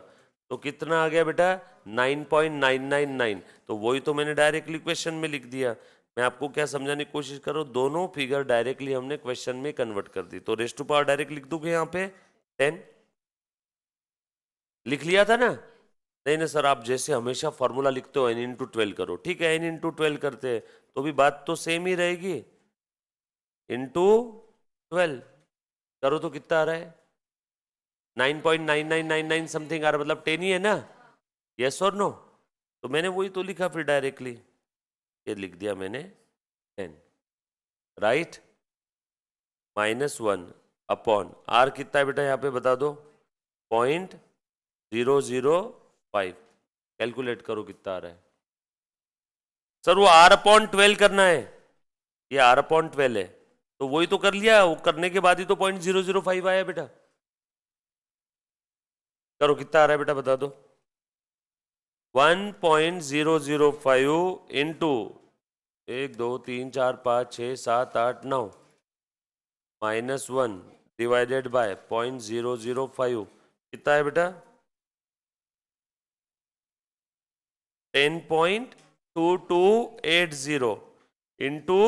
तो कितना आ गया बेटा? 9.999। तो वही तो मैंने डायरेक्टली क्वेश्चन में लिख दिया। मैं आपको क्या समझाने की कोशिश कर रहा हूँ, दोनों फिगर डायरेक्टली हमने क्वेश्चन में कन्वर्ट कर दी। तो रेस टू पावर डायरेक्ट लिख दूंगे, यहाँ पे 10 लिख लिया था ना? नहीं ना सर, आप जैसे हमेशा फॉर्मूला लिखते हो एन इंटू 12 करो, ठीक है एन इंटू 12 करते हैं तो भी बात तो सेम ही रहेगी। इंटू 12 करो तो कितना आ रहा है? 9.9999 समथिंग आ रहा है, मतलब 10 ही है ना, यस और नो? तो मैंने वही तो लिखा फिर डायरेक्टली, ये लिख दिया मैंने 10, राइट? -1 अपॉन आर कितना है बेटा यहाँ पे बता दो? 0.005। कैलकुलेट करो कितना आ रहा है। सर वो आर अपॉन 12 करना है, ये आर अपॉन 12 है, तो वही तो कर लिया, वो करने के बाद ही तो 0.005 आया बेटा। करो कितना आ रहा है बेटा बता दो? 1.005 इंटू 1 2 3 4 5 6 7 8 9 -1 डिवाइडेड बाय 0.005 कितना है बेटा? 10.2280 इंटू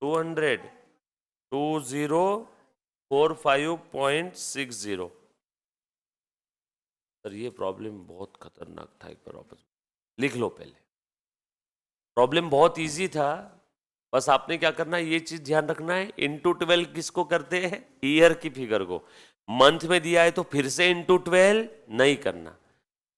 200, 20 45.60। सर ये प्रॉब्लम बहुत खतरनाक था, एक बार वापस लिख लो। पहले प्रॉब्लम बहुत इजी था, बस आपने क्या करना है, ये चीज ध्यान रखना है, इंटू 12 किसको करते हैं, ईयर की फिगर को। मंथ में दिया है तो फिर से इंटू 12 नहीं करना।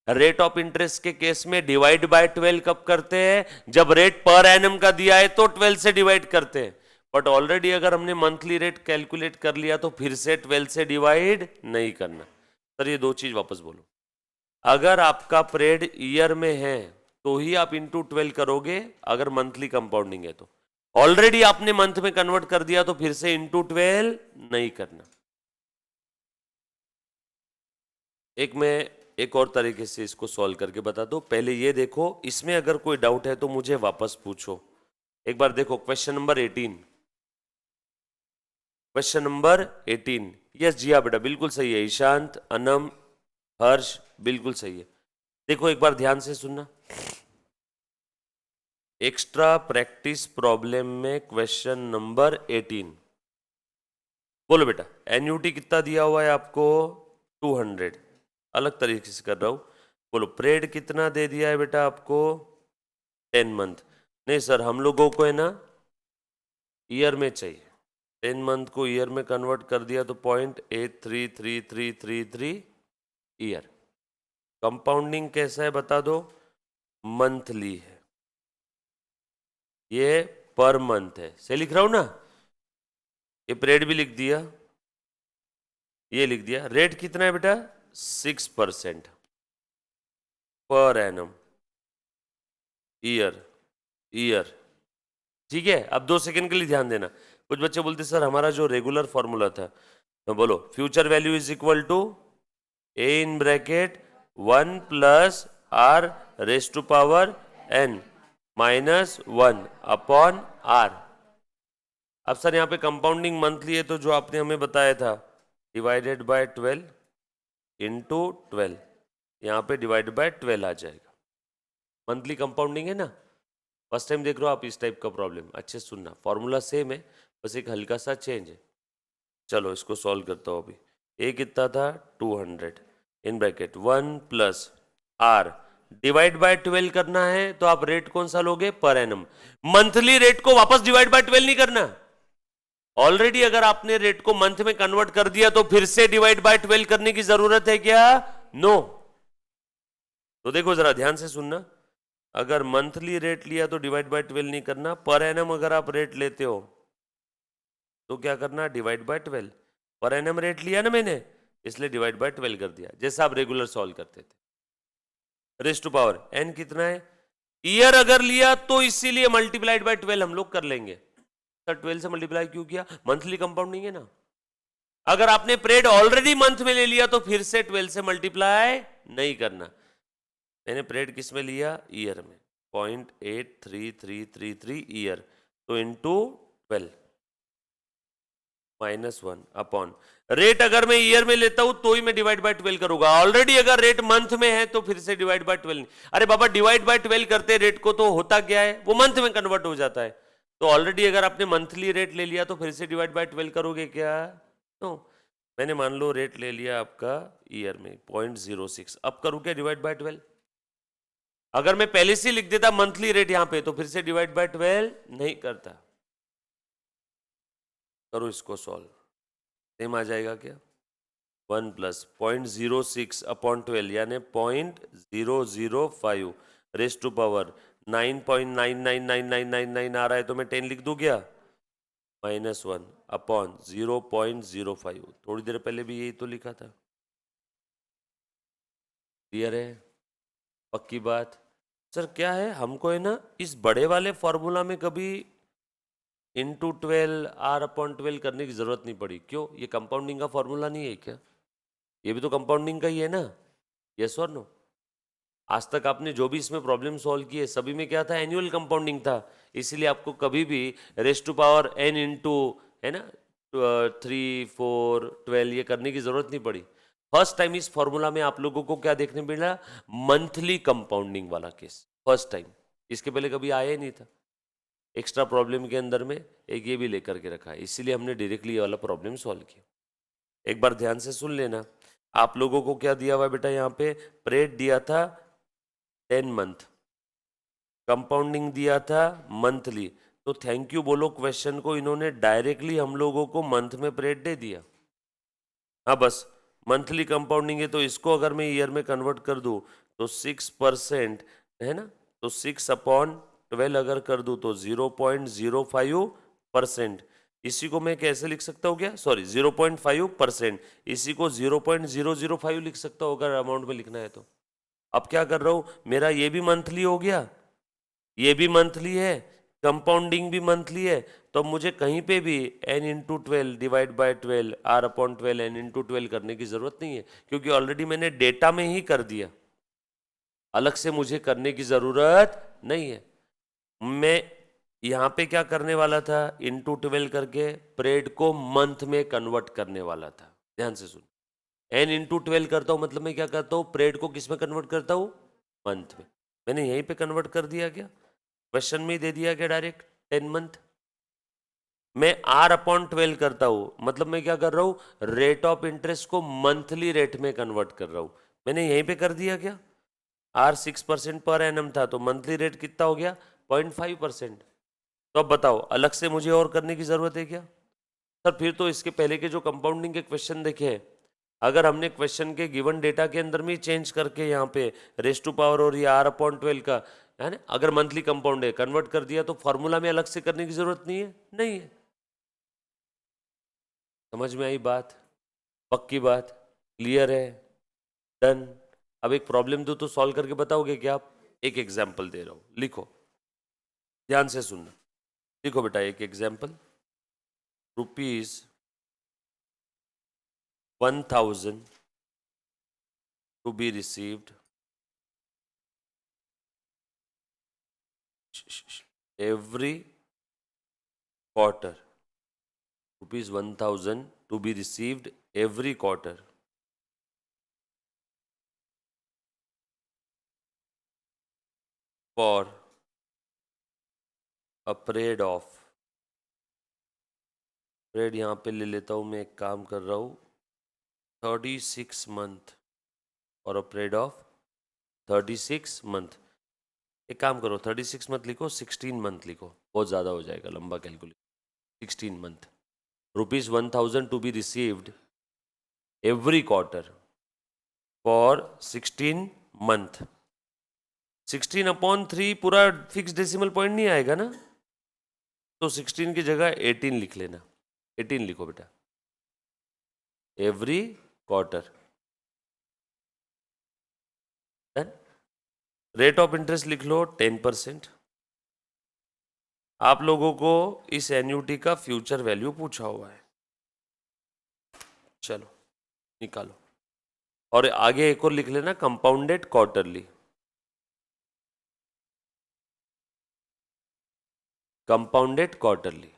रेट ऑफ इंटरेस्ट के केस में डिवाइड बाय 12 कब करते हैं, जब रेट पर एनम का दिया है तो 12 से डिवाइड करते हैं। बट ऑलरेडी अगर हमने मंथली रेट कैलकुलेट कर लिया तो फिर से 12 से डिवाइड नहीं करना। सर ये दो चीज वापस बोलो। अगर आपका पीरियड ईयर में है तो ही आप इंटू 12 करोगे, अगर मंथली कंपाउंडिंग है तो। ऑलरेडी आपने मंथ में कन्वर्ट कर दिया तो फिर से इंटू 12 नहीं करना। मैं एक और तरीके से इसको सॉल्व करके बता दो। पहले ये देखो, इसमें अगर कोई डाउट है तो मुझे वापस पूछो। एक बार देखो question number 18। Question number 18, yes ji हाँ बेटा बिल्कुल सही है। ईशांत, अनम, हर्ष बिल्कुल सही है। देखो एक बार ध्यान से सुनना। एक्स्ट्रा प्रैक्टिस प्रॉब्लम में क्वेश्चन नंबर 18। बोलो बेटा, एन्यूटी कितना दिया हुआ है आपको, 200। अलग तरीके से कर रहा हूं। बोलो पीरियड कितना दे दिया है बेटा आपको, 10 मंथ। नहीं सर हम लोगों को है ना ईयर में चाहिए। 10 मंथ को ईयर में कन्वर्ट कर दिया तो 0.833333 ईयर। कंपाउंडिंग कैसा है बता दो, मंथली है, ये पर मंथ है। से लिख रहा हूं ना, ये पीरियड भी लिख दिया, ये लिख दिया। रेट कितना है बेटा, 6% पर एनम ईयर। ईयर ठीक है। अब 2 सेकंड के लिए ध्यान देना। कुछ बच्चे बोलते सर हमारा जो रेगुलर फॉर्मूला था, तो बोलो future value is equal to A in bracket 1 plus R raise to power N minus 1 upon R. अब सर यहाँ पे कंपाउंडिंग मंथली है तो जो आपने हमें बताया था डिवाइडेड बाय 12 इंटू 12, यहाँ पे डिवाइड बाय 12 आ जाएगा। मंथली कंपाउंडिंग है ना। फर्स्ट टाइम देख रहे हो आप इस टाइप का प्रॉब्लम, अच्छे से सुनना। फॉर्मूला सेम है, बस एक हल्का सा चेंज है। चलो इसको सॉल्व करता हूँ अभी। ए कितना था, 200 in bracket 1 plus R divide by 12 करना है तो आप रेट कौन सा लोगे, पर एनम। मंथली रेट को वापस डिवाइड बाय 12 नहीं करना। ऑलरेडी अगर आपने रेट को मंथ में कन्वर्ट कर दिया तो फिर से डिवाइड बाय 12 करने की जरूरत है क्या, नो। तो देखो जरा ध्यान से सुनना। अगर मंथली रेट लिया तो डिवाइड बाय 12 नहीं करना। पर एनम अगर आप रेट लेते हो तो क्या करना, divide by 12। Per annum rate लिया ना मैंने, इसलिए डिवाइड बाय 12 कर दिया, जैसा आप रेगुलर सॉल्व करते थे। रेस टू पावर एन कितना है, ईयर अगर लिया तो इसीलिए मल्टीप्लाइड बाय 12 हम लोग कर लेंगे। सर 12 से मल्टीप्लाई क्यों किया, मंथली कंपाउंडिंग है ना। अगर आपने पीरियड ऑलरेडी मंथ में ले लिया तो फिर से 12 से मल्टीप्लाई नहीं करना। मैंने पीरियड किस में लिया, ईयर में, 0.83333 ईयर, तो इंटू 12 माइनस 1 अपॉन रेट। अगर मैं ईयर में लेता हूं तो ही मैं डिवाइड बाय 12 करूंगा। ऑलरेडी अगर रेट मंथ में है तो फिर से डिवाइड बाय 12 नहीं। अरे बाबा डिवाइड बाय 12 करते रेट को तो होता क्या है, वो मंथ में कन्वर्ट हो जाता है। तो ऑलरेडी अगर आपने मंथली रेट ले लिया तो फिर से डिवाइड बाय 12 करोगे क्या, तो मैंने मान लो रेट ले लिया आपका ईयर में 0.06, अब करूं क्या डिवाइड बाय 12। अगर मैं पहले से लिख देता मंथली रेट यहां पे तो फिर से डिवाइड बाय 12 नहीं करता। करो इसको सॉल्व, सेम आ जाएगा क्या, 1 प्लस 0.06 अपॉन 12 यानी 0.005 रेस टू पावर 9.999999 आ रहा है तो मैं 10 लिख दूं क्या, -1 अपॉन 0.05। थोड़ी देर पहले भी यही तो लिखा था। क्लियर है, पक्की बात। सर क्या है, हमको है ना इस बड़े वाले फॉर्मूला में कभी इंटू 12 आर अपॉन 12 करने की जरूरत नहीं पड़ी। क्यों, ये कंपाउंडिंग का फॉर्मूला नहीं है क्या, ये भी तो कंपाउंडिंग का ही है ना, यस और नो। आज तक आपने जो भी इसमें प्रॉब्लम सॉल्व किए सभी में क्या था, एनुअल कंपाउंडिंग था। इसीलिए आपको कभी भी raise to power N into है ना 3 4 12 ये करने की जरूरत नहीं पड़ी। फर्स्ट टाइम इस फॉर्मूला में आप लोगों को क्या देखने मिला, मंथली कंपाउंडिंग वाला केस, फर्स्ट टाइम। इसके पहले कभी आया ही नहीं था। एक्स्ट्रा प्रॉब्लम के अंदर में एक ये भी लेकर के रखा है, इसीलिए हमने डायरेक्टली ये वाला प्रॉब्लम सॉल्व किया। एक बार ध्यान से सुन लेना। आप लोगों को क्या दिया हुआ है बेटा, यहाँ पे परेड दिया था 10 मंथ, कंपाउंडिंग दिया था मंथली। तो थैंक यू बोलो क्वेश्चन को, इन्होंने डायरेक्टली हम लोगों को मंथ में परेड दे दिया। हाँ बस मंथली कंपाउंडिंग है, तो इसको अगर मैं ईयर में कन्वर्ट कर दूं तो 6% है ना, तो 6/12 अगर कर दूं तो 0.05%। इसी को मैं कैसे लिख सकता हूँ, क्या सॉरी 0.5%, इसी को 0.005 लिख सकता हूँ अगर अमाउंट में लिखना है तो। अब क्या कर रहा हूँ, मेरा ये भी मंथली हो गया, ये भी मंथली है, कंपाउंडिंग भी मंथली है, तो अब मुझे कहीं पे भी n×12 divide by 12 r/12 n×12 करने की जरूरत नहीं है, क्योंकि ऑलरेडी मैंने डेटा में ही कर दिया, अलग से मुझे करने की जरूरत नहीं है। मैं यहाँ पे क्या करने वाला था, ×12 करके परेड को मंथ में कन्वर्ट करने वाला था। ध्यान से सुन, n×12 करता हूँ मतलब मैं क्या करता हूँ, परेड को किस में कन्वर्ट करता हूँ, मंथ में। मैंने यहीं पे कन्वर्ट कर दिया, क्या क्वेश्चन में ही दे दिया क्या डायरेक्ट 10 मंथ। मैं r/12 करता हूं मतलब मैं क्या कर रहा हूं, रेट ऑफ इंटरेस्ट को मंथली रेट में कन्वर्ट कर रहा हूं। मैंने यहीं पे कर दिया क्या, r 6% पर एनम था तो मंथली रेट कितना हो गया 0.5%। तो अब बताओ अलग से मुझे और करने की जरूरत है क्या सर। फिर तो इसके पहले के जो कंपाउंडिंग के क्वेश्चन देखे हैं, अगर हमने क्वेश्चन के गिवन डेटा के अंदर में चेंज करके यहाँ पे रेस टू पावर और ये r/12 का है ना, अगर मंथली कंपाउंड है कन्वर्ट कर दिया, तो फॉर्मूला में अलग से करने की जरूरत नहीं है, नहीं है। समझ में आई बात, पक्की बात, क्लियर है, डन। अब एक प्रॉब्लम दो तो सॉल्व करके बताओगे क्या आप, एक एग्जाम्पल दे रहा हूं, लिखो, ध्यान से सुनना। लिखो बेटा एक example, ₹1000 to be received every quarter, ₹1000 to be received every quarter for a period of, period यहाँ पे ले लेता हूँ मैं, एक काम कर रहा हूँ 36 मंथ और अ पीरियड ऑफ 36 मंथ। एक काम करो 36 मत लिखो, 16 मंथ लिखो, बहुत ज़्यादा हो जाएगा लंबा calculate. 16 month, ₹1000 to be received every quarter for 16 month. 16/3 पूरा फिक्स डेसिमल पॉइंट नहीं आएगा ना, तो 16 की जगह 18 लिख लेना, 18 लिखो बेटा, every quarter. Rate of interest लिख लो 10%। आप लोगों को इस एन्युटी का फ्यूचर वैल्यू पूछा हुआ है, चलो निकालो। और आगे एक और लिख लेना, compounded quarterly, compounded quarterly.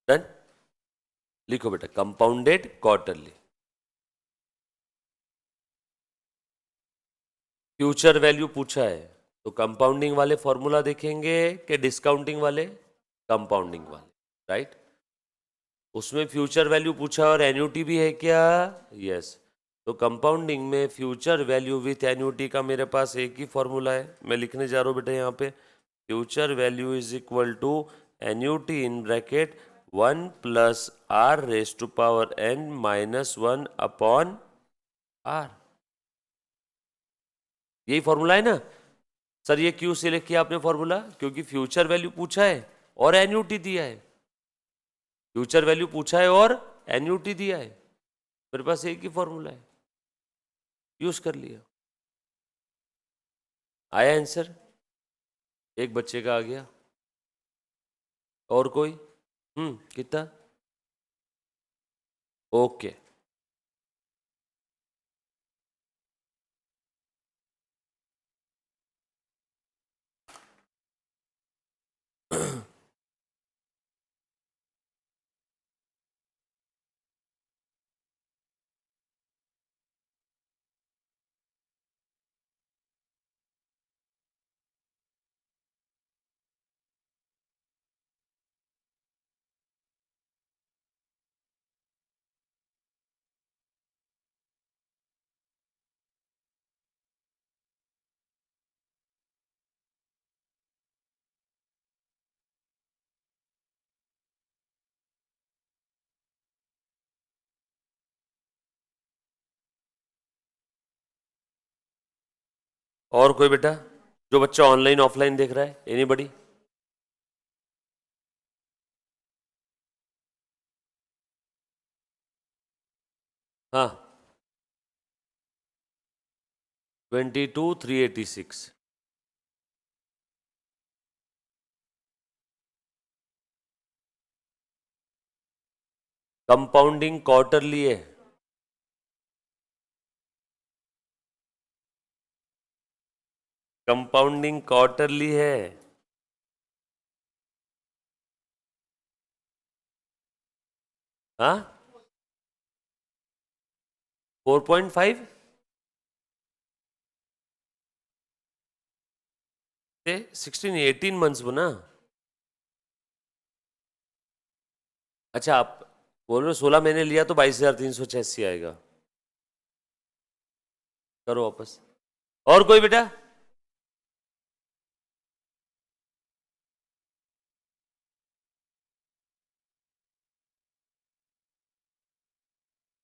Done, लिखो बेटा कंपाउंडेड क्वार्टरली। फ्यूचर वैल्यू पूछा है तो कंपाउंडिंग वाले फॉर्मूला देखेंगे कि डिस्काउंटिंग वाले, कंपाउंडिंग वाले, राइट। उसमें फ्यूचर वैल्यू पूछा और एन्युटी भी है क्या, यस। तो कंपाउंडिंग में फ्यूचर वैल्यू विथ एन्युटी का मेरे पास एक ही फॉर्मूला है, मैं लिखने जा रहा हूँ बेटा यहाँ पे, future value is equal to annuity in bracket 1+r⁻n-1/r। यही फॉर्मूला है ना सर। ये क्यों सिलेक्ट किया आपने फॉर्मूला, क्योंकि फ्यूचर वैल्यू पूछा है और एन्युटी दिया है, फ्यूचर वैल्यू पूछा है और एन्युटी दिया है, मेरे पास एक ही फॉर्मूला है, यूज कर लिया। आया आंसर, एक बच्चे का आ गया, और कोई, कितना, ओके। और कोई बेटा जो बच्चा ऑनलाइन ऑफलाइन देख रहा है, एनीबडी? हाँ, 22,386। कंपाउंडिंग क्वार्टरली है। कंपाउंडिंग क्वार्टरली है। हाँ, 4.5 से 16, 18 मंथ्स बना। अच्छा, आप बोल रहे हो 16 महीने लिया तो 22,386 आएगा। करो वापस। और कोई बेटा?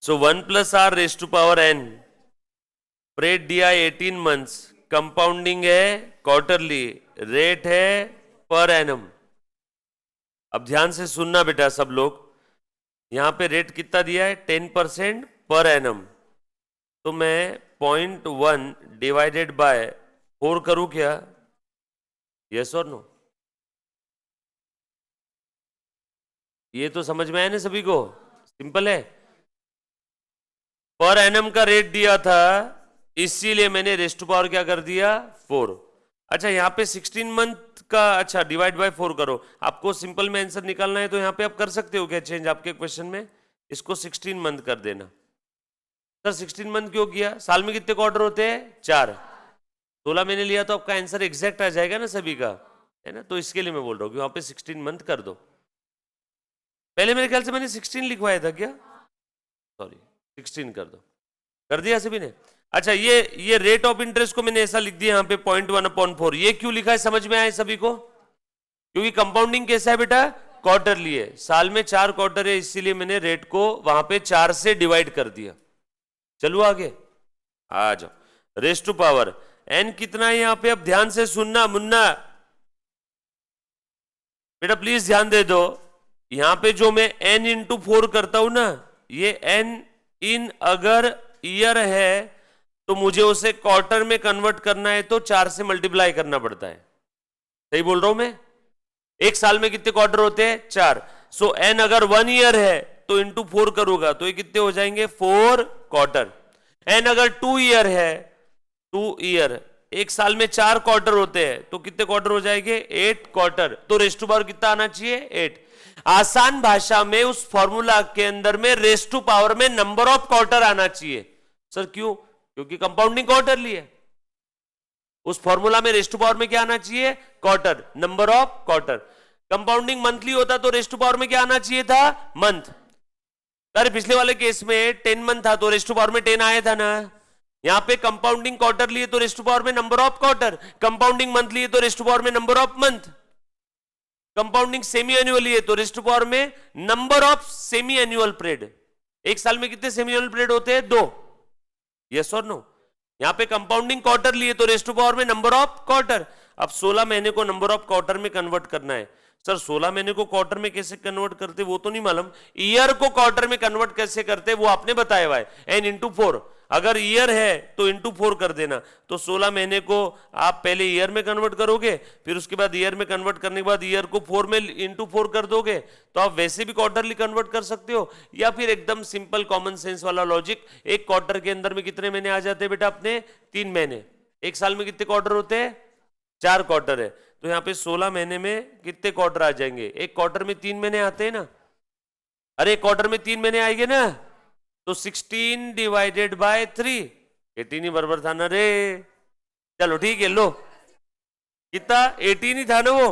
सो 1+r⁴n परेड दिया 18 मंथ्स, कंपाउंडिंग है क्वार्टरली, रेट है पर एनम। अब ध्यान से सुनना बेटा सब लोग, यहां पे रेट कितना दिया है? 10% पर एनम। तो मैं 0.1 डिवाइडेड बाय 4 करूं क्या? यस और नो? ये तो समझ में आया ना सभी को? सिंपल है। पर एनम का रेट दिया था, इसीलिए मैंने रेस्ट टू पावर क्या कर दिया? 4। अच्छा, यहाँ पे 16 मंथ का, अच्छा डिवाइड बाय 4 करो। आपको सिंपल में आंसर निकालना है तो यहाँ पे आप कर सकते हो क्या चेंज आपके क्वेश्चन में? इसको 16 मंथ कर देना। सर 16 मंथ क्यों किया? साल में कितने क्वार्टर होते हैं? 4। 16 महीने लिया तो आपका आंसर एग्जैक्ट आ जाएगा ना सभी का, है ना? तो इसके लिए मैं बोल रहा हूँ कि वहां पे 16 मंथ कर दो। पहले मेरे ख्याल से मैंने 16 लिखवाया था क्या? सॉरी, 16 कर दो। कर दिया सभी ने? अच्छा, ये रेट ऑफ इंटरेस्ट को मैंने ऐसा लिख दिया यहाँ पे 0.1/4। ये क्यों लिखा है समझ में आए सभी को? क्योंकि कंपाउंडिंग कैसा है बेटा? क्वार्टरली है। साल में 4 क्वार्टर है, इसीलिए मैंने रेट को वहां पे 4 से डिवाइड कर दिया। चलो आगे आ जाओ। रेस टू पावर एन कितना है यहाँ पे? अब ध्यान से सुनना मुन्ना बेटा, प्लीज ध्यान दे दो। यहां पे जो मैं n इंटू 4 करता हूं ना, ये n इन अगर ईयर है तो मुझे उसे क्वार्टर में कन्वर्ट करना है तो 4 से मल्टीप्लाई करना पड़ता है। सही बोल रहा हूं मैं? एक साल में कितने क्वार्टर होते हैं? 4। सो n अगर 1 ईयर है तो इंटू 4 करूंगा तो ये कितने हो जाएंगे? 4 क्वार्टर। n अगर 2 ईयर है, 2 ईयर, एक साल में 4 क्वार्टर होते हैं तो कितने क्वार्टर हो जाएंगे? 8 क्वार्टर। तो रेस टू पावर कितना आना चाहिए? 8। आसान भाषा में उस फॉर्मूला के अंदर में रेस टू पावर में नंबर ऑफ क्वार्टर आना चाहिए। सर क्यों? क्योंकि कंपाउंडिंग क्वार्टरली है। उस फॉर्मूला में रेस टू पावर में क्या आना चाहिए? Quarter, number of quarter. Compounding monthly होता तो रेस टू पावर में क्या आना चाहिए था? मंथ। अरे पिछले वाले केस में 10 मंथ था तो रेस टू पावर में 10 आया था ना। यहां पे कंपाउंडिंग क्वार्टर लिए तो रेस टू पावर में number of quarter, compounding month लिए तो रेस टू पावर में number of month, compounding semi annual है तो रेस टू पावर में number of semi annual period. एक साल में कितने सेमी एनुअल पीरियड होते हैं? 2। यस और नो? यहां पे कंपाउंडिंग क्वार्टर लिए तो रेस टू पावर में नंबर ऑफ क्वार्टर। अब 16 महीने को नंबर ऑफ क्वार्टर में कन्वर्ट करना है। सर 16 महीने को क्वार्टर में कैसे कन्वर्ट करते वो तो नहीं मालूम। ईयर को क्वार्टर में कन्वर्ट कैसे करते वो आपने बताया हुआ है, एन इंटू 4। अगर ईयर है तो इंटू 4 कर देना। तो 16 महीने को आप पहले ईयर में कन्वर्ट करोगे, फिर उसके बाद ईयर में कन्वर्ट करने के बाद ईयर को 4 में इंटू 4 कर दोगे तो आप वैसे भी क्वार्टरली कन्वर्ट कर सकते हो, या फिर एकदम सिंपल कॉमन सेंस वाला लॉजिक, एक क्वार्टर के अंदर में कितने महीने आ जाते हैं बेटा अपने? 3 महीने। एक साल में कितने क्वार्टर होते हैं? 4 क्वार्टर है। तो यहाँ पे 16 महीने में कितने क्वार्टर आ जाएंगे? एक क्वार्टर में 3 महीने आते हैं ना। अरे एक क्वार्टर में 3 महीने आएंगे ना, तो 16 डिवाइडेड बाय 3, 18 ही बराबर था ना रे। चलो ठीक है, लो कितना? 18 ही था ना वो।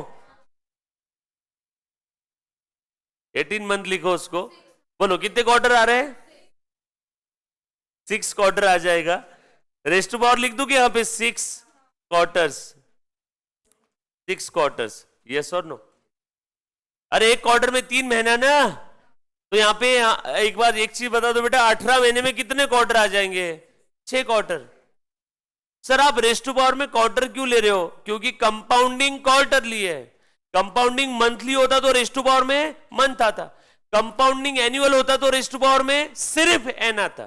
18 मंथ लिखो उसको। बोलो कितने क्वार्टर आ रहे हैं? 6 क्वार्टर आ जाएगा। रेस्ट टू पावर लिख दूं कि यहाँ पे 6 क्वार्टर्स? 6 क्वार्टर्स, यस और नो? अरे एक क्वार्टर में 3 महीना ना, तो यहाँ पे एक बार एक चीज बता दो बेटा, 18 महीने में कितने क्वार्टर आ जाएंगे? 6 क्वार्टर। सर आप रेस्ट टू पावर में क्वार्टर क्यों ले रहे हो? क्योंकि कंपाउंडिंग क्वार्टरली है। कंपाउंडिंग मंथली होता तो रेस्ट टू पावर में मंथ आता, कंपाउंडिंग एनुअल होता तो रेस्ट टू पावर में सिर्फ एन आता,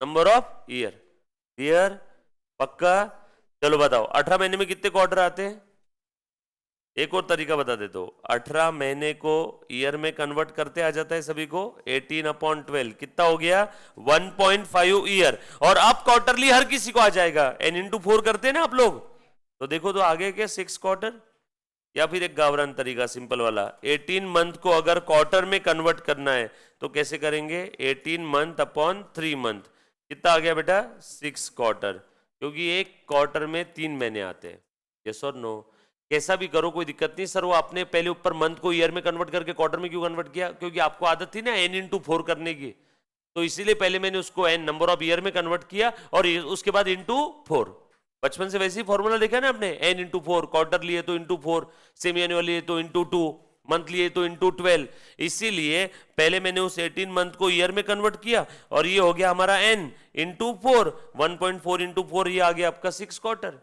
नंबर ऑफ ईयर। क्लियर? पक्का? चलो बताओ 18 महीने में कितने क्वार्टर आते हैं? एक और तरीका बता देता हूं, 18 महीने को ईयर में कन्वर्ट करते आ जाता है सभी को, 18/12 कितना हो गया? 1.5 ईयर। और अब क्वार्टरली हर किसी को आ जाएगा, n×4 करते हैं ना आप लोग, तो देखो तो आगे क्या 6 क्वार्टर। या फिर एक गावरान तरीका सिंपल वाला, 18 मंथ को अगर क्वार्टर में कन्वर्ट करना है तो कैसे करेंगे? 18 मंथ अपॉन 3 मंथ, कितना आ गया बेटा? 6 क्वार्टर, क्योंकि एक क्वार्टर में 3 महीने आते हैं। यस और नो? कैसा भी करो कोई दिक्कत नहीं। सर वो आपने पहले ऊपर मंथ को ईयर में कन्वर्ट करके क्वार्टर में क्यों कन्वर्ट किया? क्योंकि आपको आदत थी ना n×4 करने की, तो इसीलिए पहले मैंने उसको n नंबर ऑफ ईयर में कन्वर्ट किया और उसके बाद *4। बचपन से वैसे ही फॉर्मूला देखा ना आपने, n×4, क्वार्टर लिए तो *4, सेमी एनुअल लिए तो *2, मंथ लिए तो *12। इसीलिए पहले मैंने उस 18 मंथ को ईयर में कन्वर्ट किया और ये हो गया हमारा n×4, 1.4 × 4, ये आ गया आपका 6 क्वार्टर।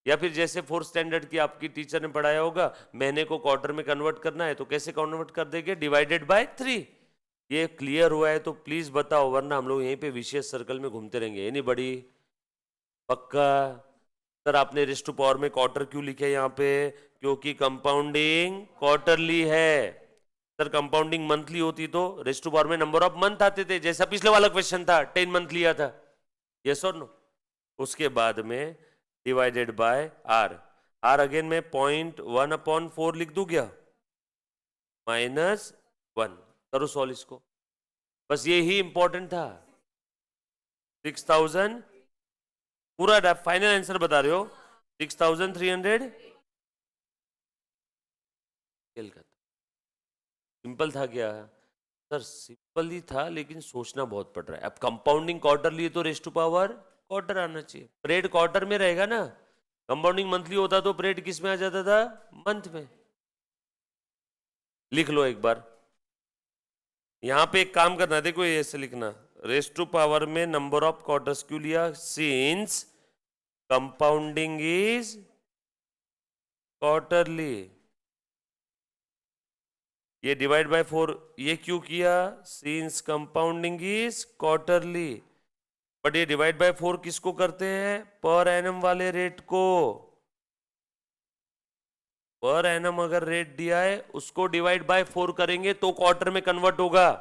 या फिर जैसे 4th स्टैंडर्ड की आपकी टीचर ने पढ़ाया होगा, महीने को क्वार्टर में कन्वर्ट करना है तो कैसे कन्वर्ट कर देंगे? Divided by 3। ये क्लियर हुआ है तो प्लीज बताओ, वरना हम लोग यहीं पे विशेष सर्कल में घूमते रहेंगे। एनी बड़ी? पक्का? सर आपने रेस्ट टू पावर में क्वार्टर क्यों लिखे यहाँ पे? क्योंकि कंपाउंडिंग क्वार्टरली है। सर कंपाउंडिंग मंथली होती तो रेस्ट टू पावर में नंबर ऑफ मंथ आते थे, जैसा पिछले वाला क्वेश्चन था, 10 मंथ लिया था। यस और नो? उसके बाद में divided by R. R again में 0.1/4 लिख दूं क्या? -1। करो सॉल्व इसको, बस ये ही इंपॉर्टेंट था। 6000, पूरा फाइनल आंसर बता रहे हो? 6300। सिंपल था क्या? सर सिंपल ही था, लेकिन सोचना बहुत पड़ रहा है। अब कंपाउंडिंग क्वार्टर लिए तो रेस्ट टू पावर क्वार्टर आना चाहिए, परेड क्वार्टर में रहेगा ना। कंपाउंडिंग मंथली होता तो परेड किस में आ जाता था? मंथ में। लिख लो एक बार, यहां पे एक काम करना, देखो ये ऐसे लिखना, रेस्ट टू पावर में नंबर ऑफ क्वार्टर्स क्यों लिया? Since compounding is quarterly. ये डिवाइड बाय 4 ये क्यों किया? Since compounding is quarterly. But ये डिवाइड बाय 4 किसको करते हैं? पर एनम वाले रेट को। पर एनम अगर रेट दिया है उसको डिवाइड बाय 4 करेंगे तो क्वार्टर में कन्वर्ट होगा।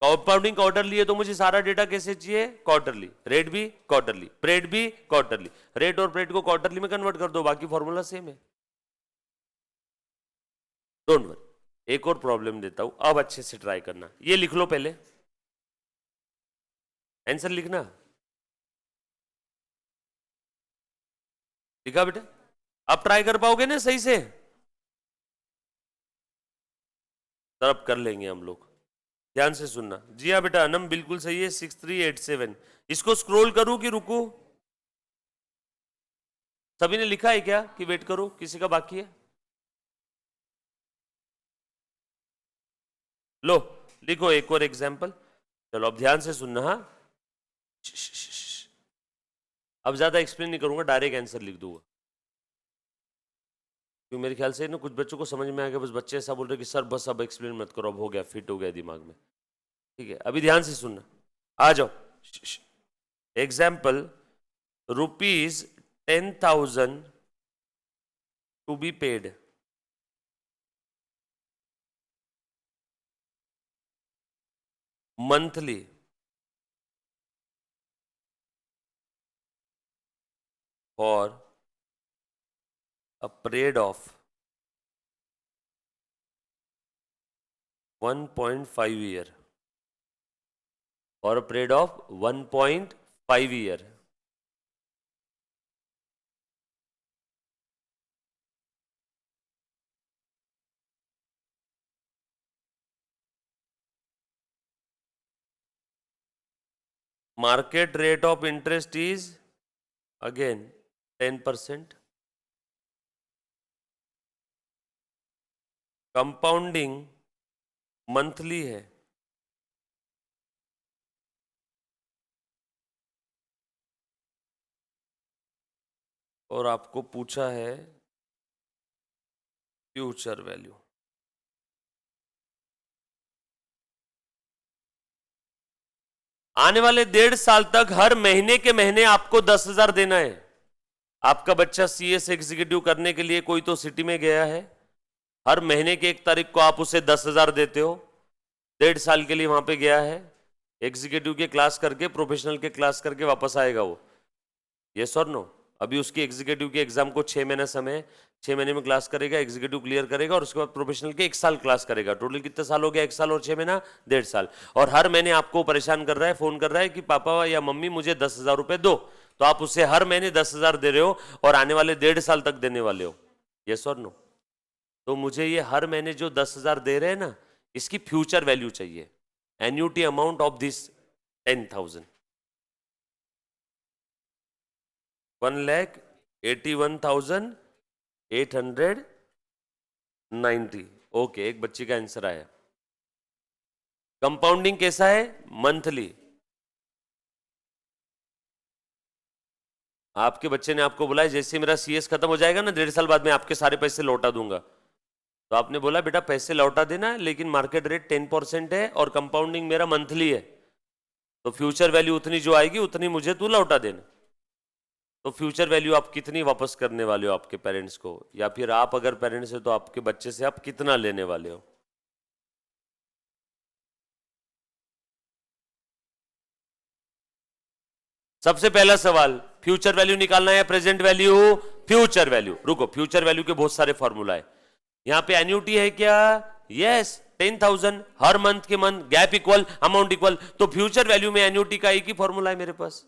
कंपाउंडिंग क्वार्टरली है तो मुझे सारा डेटा कैसे चाहिए? क्वार्टरली। रेट भी क्वार्टरली, परेड भी क्वार्टरली। रेट और परेड को क्वार्टरली में कन्वर्ट कर दो, बाकी फॉर्मूला सेम है। डोंट वरी, एक और प्रॉब्लम देता हूं, अब अच्छे से ट्राई करना। ये लिख लो पहले, आंसर लिखना। लिखा बेटा? अब ट्राई कर पाओगे ना सही से? तब कर लेंगे हम लोग। ध्यान से सुनना। जी हाँ बेटा, अनम बिल्कुल सही है, 6387। इसको स्क्रॉल करूं कि रुकू? सभी ने लिखा है क्या कि वेट करो, किसी का बाकी है? लो लिखो एक और एग्जाम्पल। चलो अब ध्यान से सुनना। हाँ, अब ज्यादा एक्सप्लेन नहीं करूंगा, डायरेक्ट आंसर लिख दूंगा। क्योंकि मेरे ख्याल से ना कुछ बच्चों को समझ में आ गया, बस बच्चे ऐसा बोल रहे कि सर बस अब एक्सप्लेन मत करो, अब हो गया, फिट हो गया दिमाग में। ठीक है, अभी ध्यान से सुनना, आ जाओ। Example, ₹10,000 to be paid monthly for a period of 1.5 year, for a period of 1.5 year. Market rate of interest is again 10%. Compounding monthly है, और आपको पूछा है फ्यूचर वैल्यू। आने वाले 1.5 साल तक हर महीने के महीने आपको 10,000 देना है। आपका बच्चा सीएस एग्जीक्यूटिव करने के लिए कोई तो सिटी में गया है, हर महीने की 1 तारीख को आप उसे 10,000 देते हो। 1.5 साल के लिए वहां पे गया है, एग्जीक्यूटिव के क्लास करके, प्रोफेशनल के क्लास करके वापस आएगा वो। यस और नो? अभी उसकी एग्जीक्यूटिव के एग्जाम को 6 महीना समय है, 6 महीने में क्लास करेगा, एग्जीक्यूटिव क्लियर करेगा और उसके बाद प्रोफेशनल के 1 साल क्लास करेगा। टोटल कितने साल हो गया? 1 साल और 6 महीना, 1.5 साल। और हर महीने आपको परेशान कर रहा है, फोन कर रहा है कि पापा या मम्मी मुझे 10,000 रुपए दो। तो आप उससे हर महीने 10,000 दे रहे हो और आने वाले 1.5 साल तक देने वाले हो। यस और नो? तो मुझे ये हर महीने जो 10,000 दे रहे हैं ना, इसकी फ्यूचर वैल्यू चाहिए, annuity amount of this 10,000। 1,81,890। Okay, एक बच्ची का आंसर आया। कंपाउंडिंग कैसा है? मंथली। आपके बच्चे ने आपको बोला है जैसे मेरा सीएस खत्म हो जाएगा ना 1.5 साल बाद, मैं आपके सारे पैसे लौटा दूंगा। तो आपने बोला बेटा पैसे लौटा देना, लेकिन मार्केट रेट 10% है और कंपाउंडिंग मेरा मंथली है, तो फ्यूचर वैल्यू उतनी जो आएगी उतनी मुझे तू लौटा देना। तो फ्यूचर वैल्यू आप कितनी वापस करने वाले हो आपके पेरेंट्स को, या फिर आप अगर पेरेंट्स हो तो आपके बच्चे से आप कितना लेने वाले हो? सबसे पहला सवाल, फ्यूचर वैल्यू निकालना है, प्रेजेंट वैल्यू, फ्यूचर वैल्यू। रुको, फ्यूचर वैल्यू के बहुत सारे फॉर्मूला है। यहां पे एन्यूटी है क्या? यस, 10,000 हर मंथ के month, gap equal, amount equal. तो फ्यूचर वैल्यू में एन्यूटी का एक ही फॉर्मूला है मेरे पास।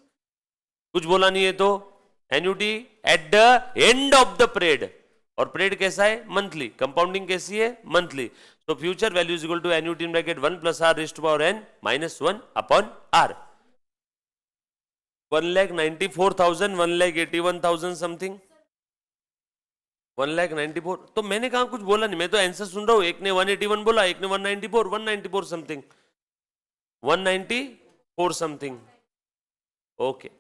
कुछ बोला नहीं है तो annuity at the end of the period, और पीरियड कैसा है? मंथली। कंपाउंडिंग कैसी है? मंथली। तो future value is equal to annuity in bracket 1 plus R raised to power n minus 1 upon R. 1,94,000, 1,81,000 something, 1,94,000। तो मैंने कहा कुछ बोला नहीं, मैं तो आंसर सुन रहा हूं। एक ने 181 बोला, एक ने 194, 194 समथिंग, 194 समथिंग। ओके,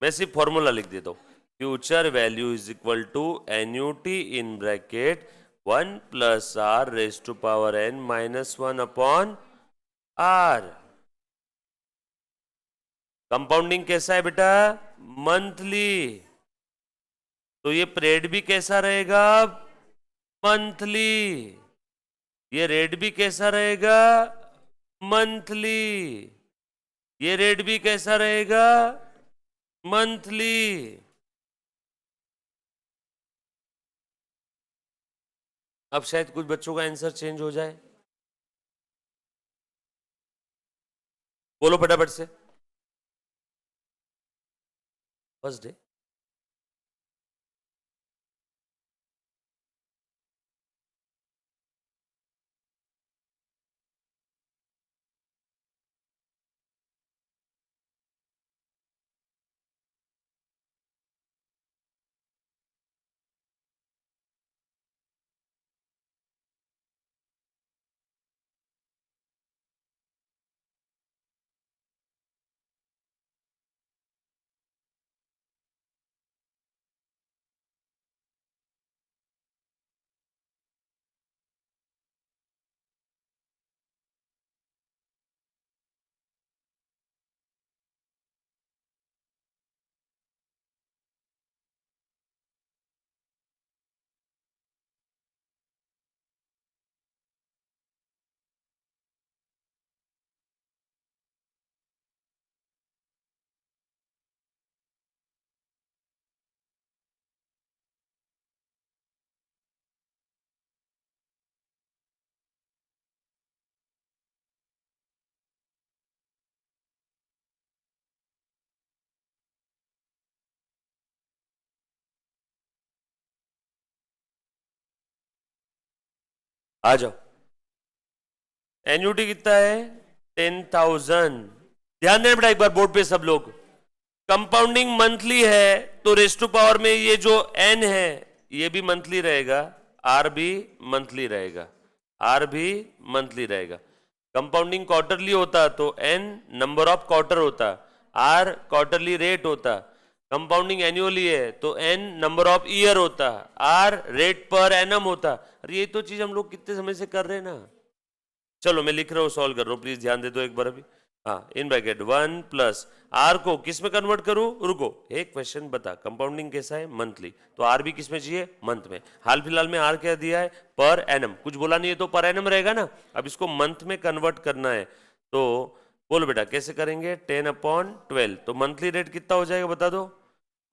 मैं सिर्फ फॉर्मूला लिख देता हूं। Future value is equal to annuity in bracket 1 plus R raised to power n minus 1 upon R. Compounding कैसा है बेटा? मंथली। तो ये पीरियड भी कैसा रहेगा? मंथली। ये रेट भी कैसा रहेगा? मंथली। ये रेट भी कैसा रहेगा? मंथली। अब शायद कुछ बच्चों का आंसर चेंज हो जाए, बोलो फटाफट से। First day. आ जाओ। एन्यूटी कितना है? 10,000। ध्यान देना बेटा एक बार बोर्ड पे सब लोग। कंपाउंडिंग मंथली है तो रेज़ टू पावर में ये जो n है ये भी मंथली रहेगा, r भी मंथली रहेगा। आर भी मंथली रहेगा। कंपाउंडिंग क्वार्टरली होता तो एन नंबर ऑफ क्वार्टर होता, आर क्वार्टरली रेट होता। कंपाउंडिंग एनुअली है तो एन नंबर ऑफ ईयर होता, आर रेट पर एनम होता। अरे ये तो चीज हम लोग कितने समय से कर रहे हैं ना। चलो मैं लिख रहा हूँ, सॉल्व कर रहा हूँ, प्लीज ध्यान दे दो एक बार अभी। हाँ, इन ब्रैकेट 1 प्लस आर को किस में कन्वर्ट करूं, रुको एक क्वेश्चन बता, कंपाउंडिंग कैसा है, मंथली, तो आर भी किस में चाहिए, मंथ में। हाल फिलहाल में आर क्या दिया है, पर एनम, कुछ बोला नहीं है तो पर एनम रहेगा ना। अब इसको मंथ में कन्वर्ट करना है तो बोलो बेटा कैसे करेंगे, 10/12, तो मंथली रेट कितना हो जाएगा बता दो,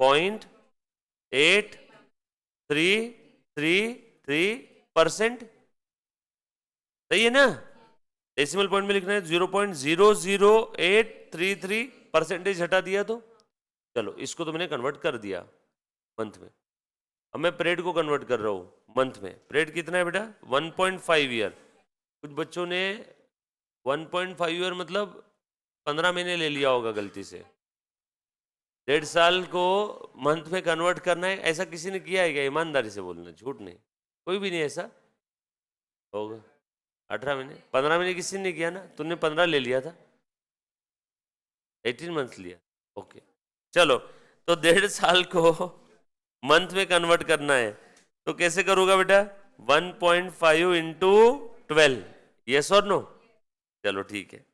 0.8333%। सही है ना। डेसिमल पॉइंट में लिखना है 0.00833 हटा दिया तो चलो इसको तो मैंने कन्वर्ट कर दिया मंथ में। अब मैं पीरियड को कन्वर्ट कर रहा हूं मंथ में। पीरियड कितना है बेटा, 1.5 ईयर। कुछ बच्चों ने 1.5 ईयर मतलब 15 महीने ले लिया होगा गलती से। 1.5 साल को मंथ में कन्वर्ट करना है, ऐसा किसी ने किया है क्या, ईमानदारी से बोलना, झूठ नहीं, कोई भी नहीं ऐसा होगा। 18 महीने, 15 महीने किसी ने किया ना, तूने 15 ले लिया था, 18 मंथ लिया। ओके चलो, तो 1.5 साल को मंथ में कन्वर्ट करना है तो कैसे करूंगा बेटा, 1.5 इंटू 12, यस और नो। चलो ठीक है,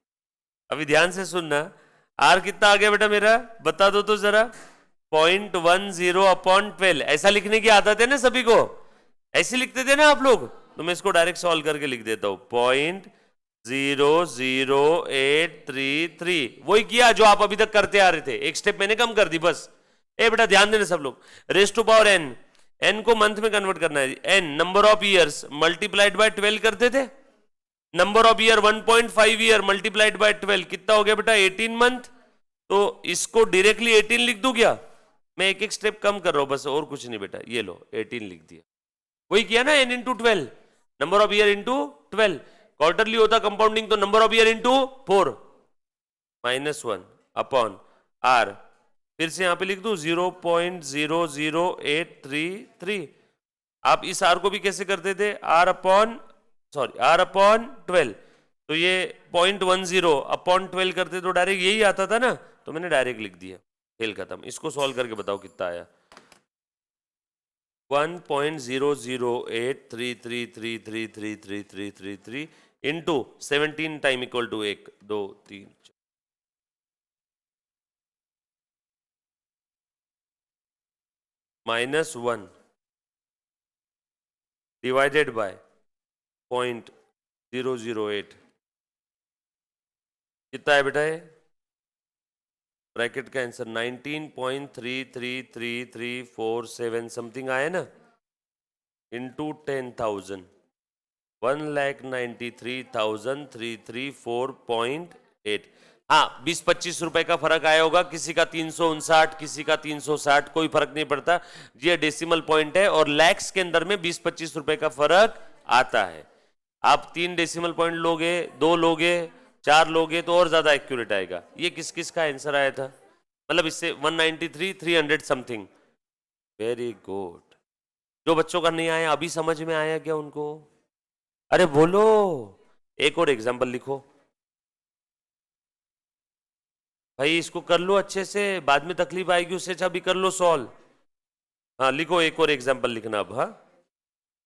अभी ध्यान से सुनना। आर कितना आ गया बेटा मेरा, बता दो तो जरा, 0.10/12। ऐसा लिखने की आदत है ना सभी को, ऐसे लिखते थे ना आप लोग, तो मैं इसको डायरेक्ट सॉल्व करके लिख देता हूं, 0.00833। वही किया जो आप अभी तक करते आ रहे थे, एक स्टेप मैंने कम कर दी बस। ए बेटा ध्यान देना सब लोग, raise to power N, N को मंथ में कन्वर्ट करना है, N number of years multiplied by 12 करते थे। Number of year 1.5 year multiplied by 12 कितना हो गया बेटा, 18 मंथ। तो इसको डायरेक्टली 18 लिख दूं क्या, मैं एक एक स्टेप कम कर रहा हूं बस, और कुछ नहीं बेटा, ये लो 18 लिख दिया। वही किया ना, n into 12, number of year into 12। Quarterly होता कंपाउंडिंग तो number of year into 4 -1 upon R, फिर से यहां पे लिख दूं 0.00833। आप इस आर को भी कैसे करते थे, r/12, तो ये 0.10/12 करते तो डायरेक्ट यही आता था ना, तो मैंने डायरेक्ट लिख दिया, खेल खत्म। इसको सॉल्व करके बताओ कितना आया, 1.00833333333 into 17 time equal to 1 2 3 -1 divided by 0.008, कितना है बेटा ये, ब्रैकेट का आंसर 19.333347 समथिंग आया ना, इंटू 10,000, 1,93,334.8। हाँ 20-25 रुपए का फर्क आया होगा, किसी का 359, किसी का 360, कोई फर्क नहीं पड़ता। ये डेसिमल पॉइंट है और लैक्स के अंदर में 20-25 रुपए का फर्क आता है। आप 3 डेसिमल पॉइंट लोगे, 2 लोगे, 4 लोगे तो और ज्यादा एक्यूरेट आएगा। ये किस किस का आंसर आया था, मतलब इससे 193,300 समथिंग। Very good. जो बच्चों का नहीं आया अभी समझ में आया क्या उनको, अरे बोलो। एक और एग्जांपल लिखो भाई, इसको कर लो अच्छे से, बाद में तकलीफ आएगी, उससे अच्छा अभी कर लो सॉल्व। हाँ लिखो, एक और एग्जांपल लिखना अब। हाँ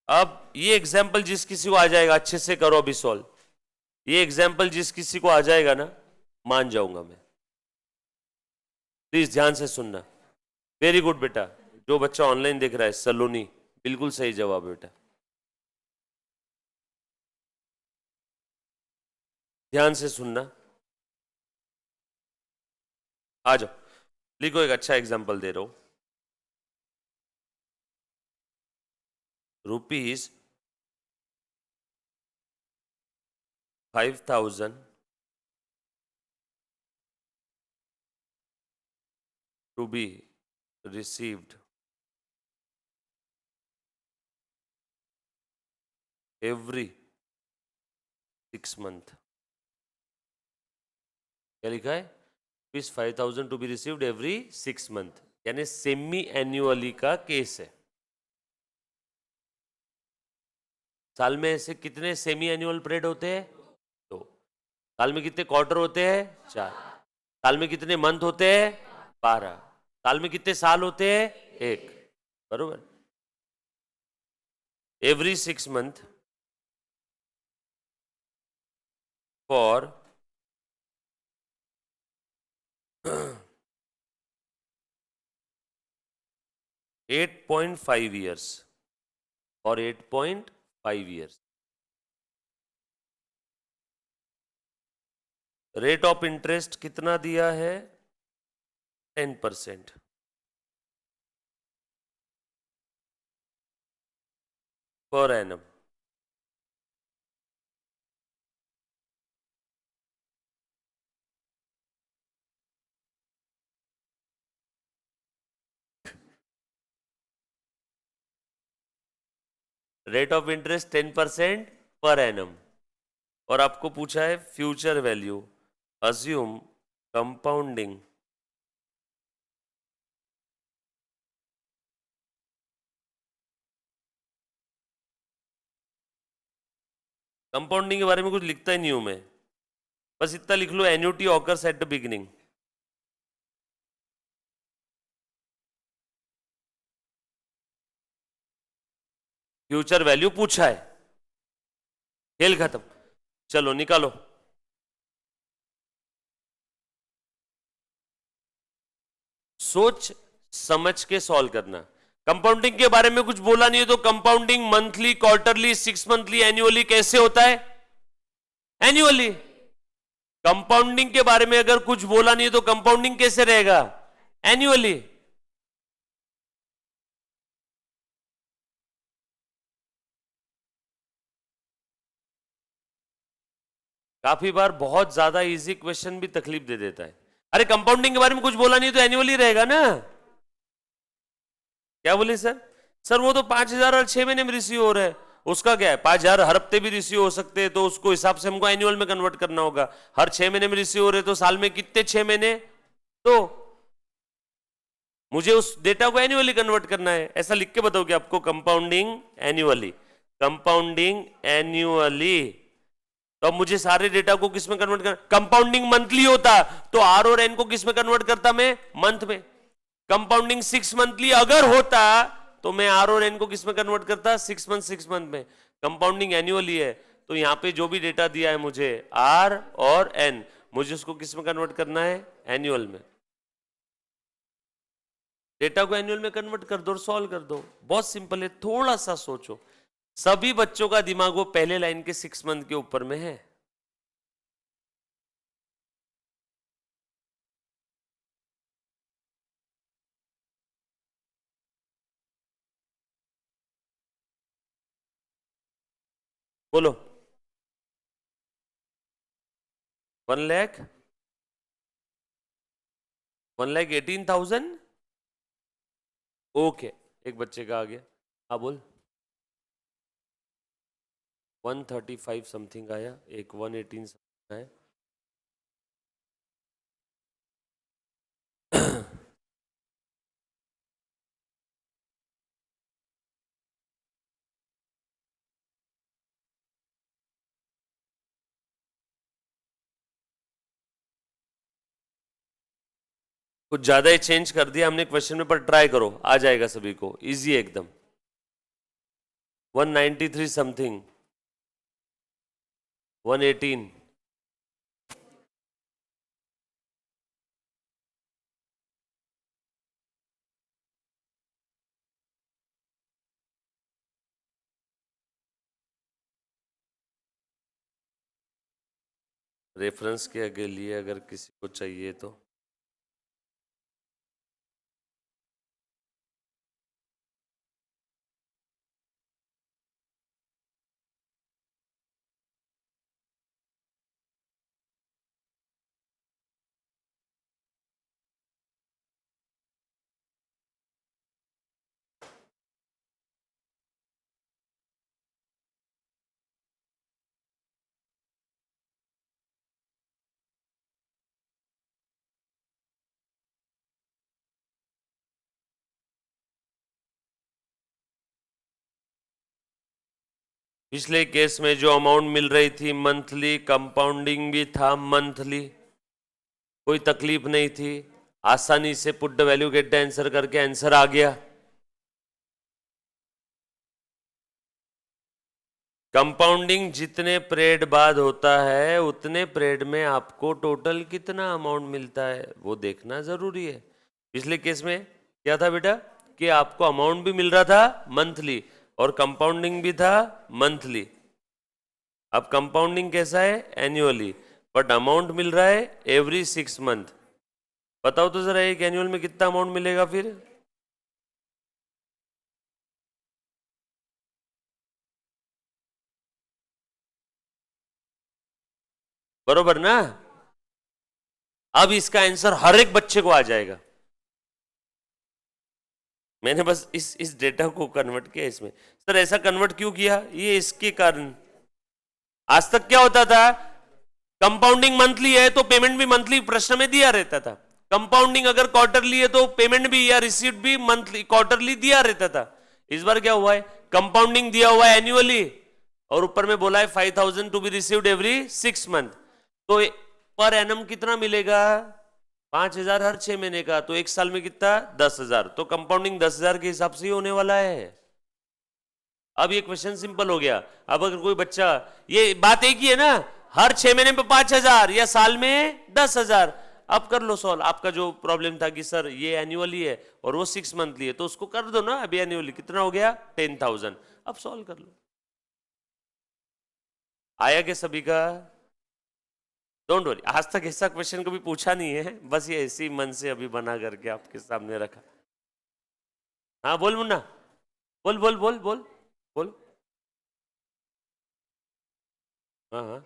अब ये एग्जांपल जिस किसी को आ जाएगा, अच्छे से करो अभी सॉल्व। ये एग्जांपल जिस किसी को आ जाएगा ना, मान जाऊंगा मैं। प्लीज ध्यान से सुनना। वेरी गुड बेटा, जो बच्चा ऑनलाइन देख रहा है सलोनी, बिल्कुल सही जवाब बेटा, ध्यान से सुनना। आ जाओ लिखो, एक अच्छा एग्जांपल दे रहा हूं। Rupees 5,000 to be received every 6 month। क्या लिखा है, rupees 5,000 to be received every 6 month, यानी सेमी एन्युअली का केस है। साल में ऐसे कितने सेमी एनुअल पीरियड होते हैं? तो साल में कितने क्वार्टर होते हैं? 4। साल में कितने मंथ होते हैं? 12। साल में कितने साल होते हैं? 1। बरोबर। एवरी 6 मंथ फॉर 8.5 years, और 8.5 years रेट ऑफ इंटरेस्ट कितना दिया है? 10% per annum. Rate of interest 10% per annum, और आपको पूछा है future value. Assume compounding. Compounding के बारे में कुछ लिखता ही नहीं हूं मैं, बस इतना लिख लो, annuity occurs at the beginning. Future value पूछा है, खेल खत्म। चलो निकालो। सोच समझ के सॉल्व करना। कंपाउंडिंग के बारे में कुछ बोला नहीं है, तो compounding monthly, quarterly, 6 monthly, annually कैसे होता है? एनुअली। कंपाउंडिंग के बारे में अगर कुछ बोला नहीं है तो कंपाउंडिंग कैसे रहेगा? एनुअली। काफी बार बहुत ज्यादा इजी क्वेश्चन भी तकलीफ दे देता है। अरे कंपाउंडिंग के बारे में कुछ बोला नहीं तो एनुअली रहेगा ना। क्या बोले सर? सर वो तो 5,000 और 6 महीने में रिसीव हो रहा है, उसका क्या है? 5,000 हर हफ्ते भी रिसीव हो सकते हैं, तो उसको हिसाब से हमको एनुअल में कन्वर्ट करना होगा। हर 6 महीने में रिसीव हो रहे तो साल में कितने 6 महीने? तो मुझे उस डेटा को एनुअली कन्वर्ट करना है, ऐसा लिख के बताओ कि आपको कंपाउंडिंग एनुअली, कंपाउंडिंग एनुअली। तो अब मुझे सारे डेटा को किस में कन्वर्ट करना? कंपाउंडिंग मंथली होता तो आर और एन को किस में कन्वर्ट करता? मैं मंथ में। कंपाउंडिंग 6 मंथली अगर होता तो मैं आर और एन को किस में कन्वर्ट करता? 6 मंथ में। कंपाउंडिंग एनुअली है, तो यहां पे जो भी डेटा दिया है मुझे आर और एन, मुझे उसको किस में कन्वर्ट करना है? एनुअल में। डेटा को एनुअल में कन्वर्ट कर दो और सॉल्व कर दो, बहुत सिंपल है। थोड़ा सा सोचो। सभी बच्चों का दिमाग वो पहले लाइन के 6 मंथ के ऊपर में है। बोलो। 1 लाख, 1,18,000। ओके, एक बच्चे का आ गया। हाँ बोल। 135 समथिंग आया, एक 118 समथिंग आया। कुछ ज्यादा ही चेंज कर दिया हमने क्वेश्चन में, पर ट्राई करो, आ जाएगा सभी को, इजी है एकदम। 193 समथिंग, 118। रेफरेंस के आगे लिए अगर किसी को चाहिए तो। पिछले केस में जो अमाउंट मिल रही थी मंथली, कंपाउंडिंग भी था मंथली, कोई तकलीफ नहीं थी, आसानी से put the value get the answer करके आंसर आ गया। कंपाउंडिंग जितने पीरियड बाद होता है उतने पीरियड में आपको टोटल कितना अमाउंट मिलता है वो देखना जरूरी है। पिछले केस में क्या था बेटा कि आपको अमाउंट भी मिल रहा था मंथली और कंपाउंडिंग भी था मंथली। अब कंपाउंडिंग कैसा है एनुअली, बट अमाउंट मिल रहा है एवरी 6 मंथ। बताओ तो जरा एक एनुअल में कितना अमाउंट मिलेगा फिर? बरोबर ना? अब इसका आंसर हर एक बच्चे को आ जाएगा। मैंने बस इस डेटा को कन्वर्ट किया इसमें। सर ऐसा कन्वर्ट क्यों किया? ये इसके कारण, आज तक क्या होता था, कंपाउंडिंग मंथली है तो पेमेंट भी मंथली प्रश्न में दिया रहता था, कंपाउंडिंग अगर क्वार्टरली है तो पेमेंट भी या रिसीट भी मंथली क्वार्टरली दिया रहता था। इस बार क्या हुआ है, कंपाउंडिंग दिया हुआ है एनुअली और ऊपर में बोला है 5,000 to be received every 6 month. तो पर एनम कितना मिलेगा? 5,000 हर 6 महीने का, तो एक साल में कितना? 10,000। तो कंपाउंडिंग 10,000 के हिसाब से ही होने वाला है। अब ये क्वेश्चन सिंपल हो गया। अब अगर कोई बच्चा, ये बात एक ही है ना, हर 6 महीने में 5,000 या साल में 10,000। अब कर लो सॉल्व। आपका जो प्रॉब्लम था कि सर ये एनुअली है और वो 6 मंथली है, तो उसको कर दो ना अभी एनुअली। कितना हो गया? 10,000। अब सॉल्व कर लो। आया क्या सभी का? डोंट वरी, आज तक ऐसा क्वेश्चन कभी पूछा नहीं है, बस ये ऐसी मन से अभी बना करके आपके सामने रखा। हाँ बोल मुन्ना, बोल बोल बोल बोल बोल। हाँ हाँ,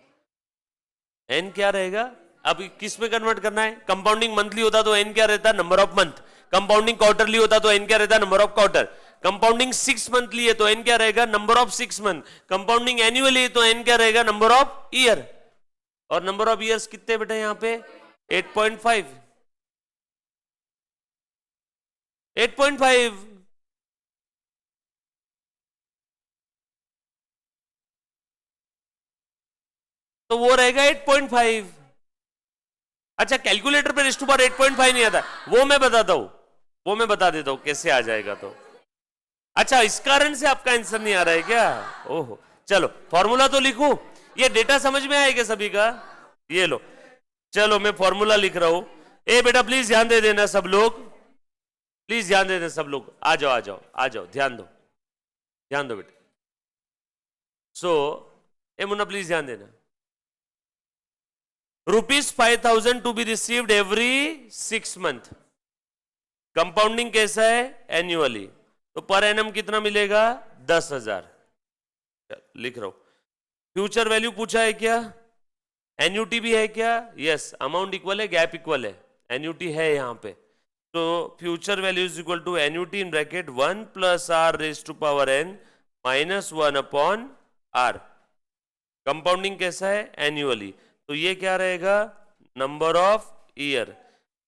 एन क्या रहेगा? अब किस में कन्वर्ट करना है? कंपाउंडिंग मंथली होता तो एन क्या रहता? Number of month. Compounding quarterly होता तो एन क्या रहता? Number of quarter. Compounding 6 monthly है तो एन क्या रहेगा? Number of 6 month. Compounding annually है तो एन क्या रहेगा? Number of year. और नंबर ऑफ ईयर्स कितने बेटा यहां पे? 8.5। 8.5। तो वो रहेगा 8.5। अच्छा, कैलकुलेटर पे रेज़ टू पावर 8.5 नहीं आता, वो मैं बताता हूं, वो मैं बता देता हूं कैसे आ जाएगा। तो अच्छा, इस कारण से आपका आंसर नहीं आ रहा है क्या? ओहो, चलो फॉर्मूला तो लिखूं। ये डेटा समझ में आएगा सभी का? ये लो, चलो मैं फॉर्मूला लिख रहा हूं। ए बेटा प्लीज ध्यान दे देना सब लोग, प्लीज ध्यान दे देना सब लोग। आ जाओ आ जाओ आ जाओ, ध्यान दो, ध्यान दो बेटा। सो ए मुन्ना प्लीज ध्यान देना। ₹5,000 to be received every 6 month. Compounding कैसा है? एन्युअली। तो पर एनम कितना मिलेगा? 10,000। लिख रहा हूं। फ्यूचर वैल्यू पूछा है क्या? एन्यूटी भी है क्या? यस, अमाउंट इक्वल है, गैप इक्वल है, एन्यूटी है यहां पे। तो future value is equal to annuity in bracket 1 plus R raise to power N minus 1 upon R. Compounding कैसा है? एन्युअली। तो ये क्या रहेगा? Number of year.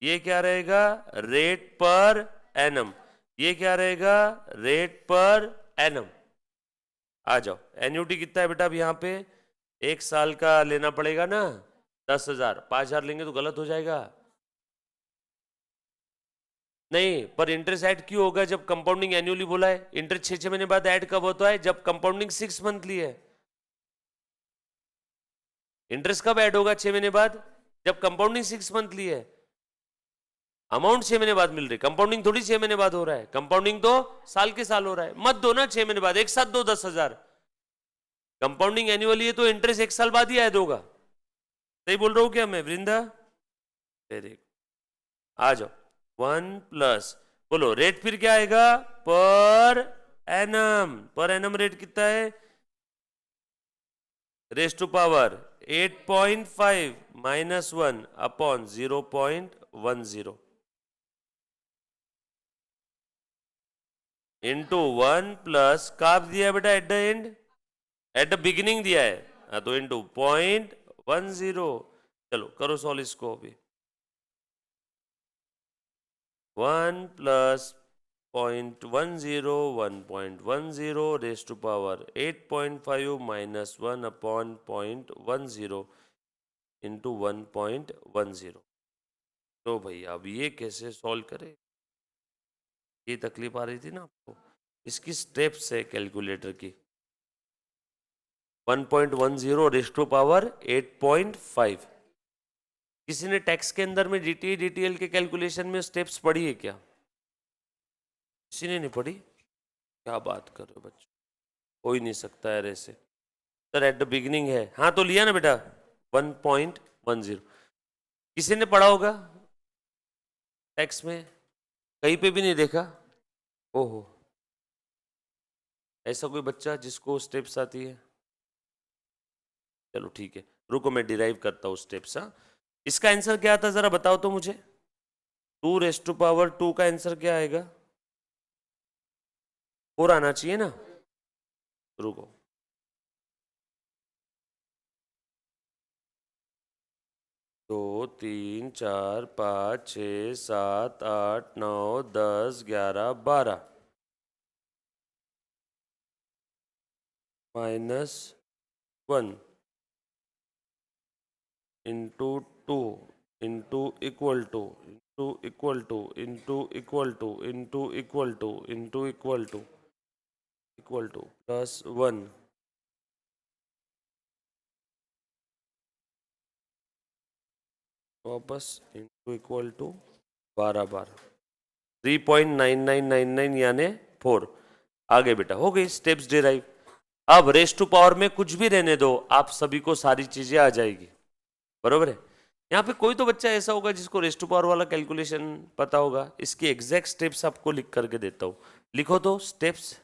ये क्या रहेगा? Rate per annum. ये क्या रहेगा? Rate per annum. आ जाओ, एन्यूटी कितना है बेटा अब यहाँ पे? एक साल का लेना पड़ेगा ना, 10,000। 5,000 लेंगे तो गलत हो जाएगा। नहीं, पर इंटरेस्ट ऐड क्यों होगा जब कंपाउंडिंग एनुअली बोला है? इंटरेस्ट 6 महीने बाद ऐड कब होता है? जब कंपाउंडिंग 6 मंथली है। इंटरेस्ट कब ऐड होगा 6 महीने बाद? जब कंपाउंडिंग 6 मंथली है। अमाउंट 6 महीने बाद मिल रही, कंपाउंडिंग थोड़ी 6 महीने बाद हो रहा है, कंपाउंडिंग तो साल के साल हो रहा है। मत दो ना 6 महीने बाद, एक साथ दो 10,000। कंपाउंडिंग एनुअली है तो इंटरेस्ट एक साल बाद ही ऐड होगा। सही बोल रहा हूं क्या मैं वृंदा? वेरी, आ जाओ। 1 प्लस, बोलो रेट फिर क्या आएगा? Per annum. Per annum rate कितना है? Raise to power 8.5 minus 1 upon 0.10 into 1 plus कब दिया है बेटा? At the end, at the beginning दिया है। हाँ, तो इंटू 0.10। चलो करो सॉल्व इसको अभी। 1 plus 0.10 1.10 raise to power 8.5 minus 1 upon 0.10 into 1.10। तो भैया अब ये कैसे सॉल्व करें, ये तकलीफ आ रही थी ना आपको। इसकी स्टेप्स है कैलकुलेटर की। 1.10 रेस टू पावर 8.5। किसी ने टैक्स के अंदर में डीटी डीटीएल के कैलकुलेशन में स्टेप्स पढ़ी है क्या? किसी ने नहीं पढ़ी? क्या बात कर रहे हो बच्चों, हो ही नहीं सकता है ऐसे। सर एट द बिगिनिंग है, हाँ तो लिया ना बेटा 1.10। किसी ने पढ़ा होगा टैक्स में? कहीं पे भी नहीं देखा? ओहो, ऐसा कोई बच्चा जिसको स्टेप्स आती है? चलो ठीक है, रुको मैं डिराइव करता हूँ स्टेप्स। हाँ, इसका आंसर क्या था जरा बताओ तो मुझे। 2 रेस टू पावर 2 का आंसर क्या आएगा? 4 आना चाहिए ना। रुको, 2 3 4 5 6 7 8 9 10 11 12 minus 1 into 2 into equal to into equal to into equal to into equal to into equal two plus 1 वापस इंटू इक्वल टू 12 3.9999 यानी 4। आगे बेटा हो गई स्टेप्स डिराइव। अब रेस टू पावर में कुछ भी रहने दो, आप सभी को सारी चीजें आ जाएगी, बरोबर है। यहाँ पे कोई तो बच्चा ऐसा होगा जिसको रेस टू पावर वाला कैलकुलेशन पता होगा। इसकी एग्जैक्ट स्टेप्स आपको लिख करके देता हूँ, लिखो तो स्टेप्स।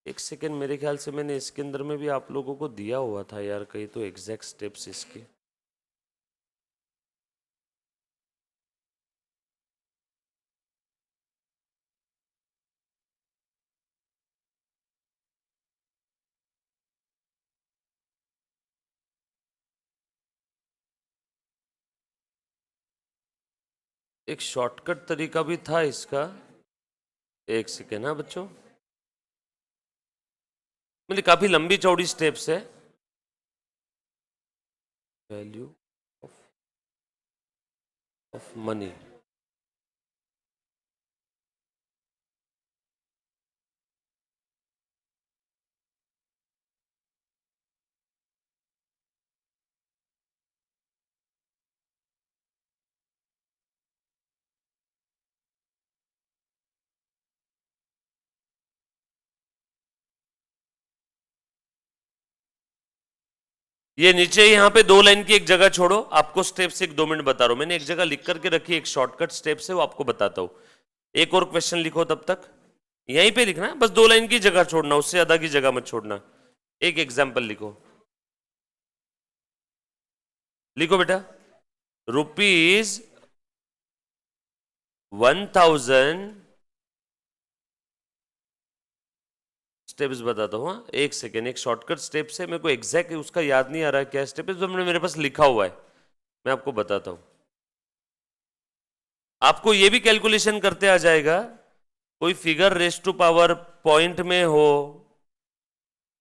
एक सेकेंड, मेरे ख्याल से मैंने इसके अंदर में भी आप लोगों को दिया हुआ था यार कहीं तो एग्जैक्ट स्टेप्स इसके। एक शॉर्टकट तरीका भी था इसका। एक सेकेंड, हाँ बच्चों, मतलब काफी लंबी चौड़ी स्टेप्स है। Value of money. ये नीचे यहाँ पे 2 लाइन की एक जगह छोड़ो, आपको स्टेप्स एक 2 मिनट बता रहा हूं। मैंने एक जगह लिख करके रखी, एक शॉर्टकट स्टेप्स है वो आपको बताता हूं। एक और क्वेश्चन लिखो तब तक, यहीं पे लिखना है, बस 2 लाइन की जगह छोड़ना, उससे ज्यादा की जगह मत छोड़ना। एक एग्जाम्पल लिखो, लिखो बेटा। ₹1000 स्टेप्स बताता हूँ। हाँ एक सेकेंड, एक शॉर्टकट स्टेप्स है, मेरे को एग्जैक्ट उसका याद नहीं आ रहा है क्या स्टेप है, तो मेरे पास लिखा हुआ है, मैं आपको बताता हूँ। आपको ये भी कैलकुलेशन करते आ जाएगा। कोई figure raise to power point में हो,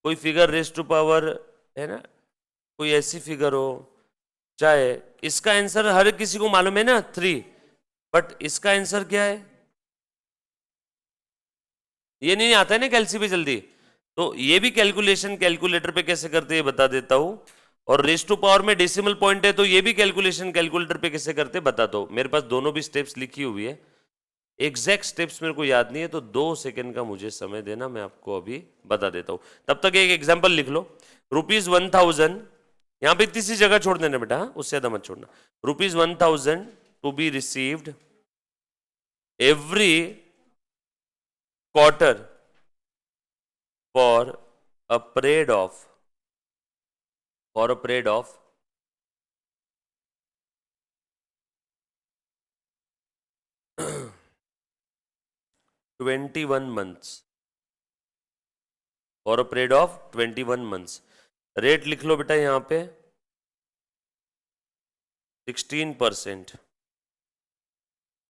कोई फिगर रेस टू पावर, है ना, कोई ऐसी फिगर हो, चाहे इसका आंसर हर किसी को मालूम है ना 3, बट इसका आंसर क्या है ये नहीं आता है ना कैलसी पे जल्दी। तो ये भी कैलकुलेशन कैलकुलेटर पे कैसे करते हैं बता देता हूं। और रेस टू पावर में डेसिमल पॉइंट है तो ये भी कैलकुलेशन कैलकुलेटर पे कैसे करते बताता हूं। मेरे पास दोनों भी स्टेप्स लिखी हुई है, एग्जैक्ट स्टेप्स मेरे को याद नहीं है, तो 2 सेकंड का मुझे समय देना, मैं आपको अभी बता देता हूं। तब तक एक एग्जाम्पल लिख लो। ₹1000, यहां पे इतनी सी जगह छोड़ देना बेटा, हाँ? उससे ज्यादा मत छोड़ना। ₹1000 to be received every quarter for a period of for a period of 21 months, for a period of 21 months। Rate लिख लो बेटा यहां पे 16%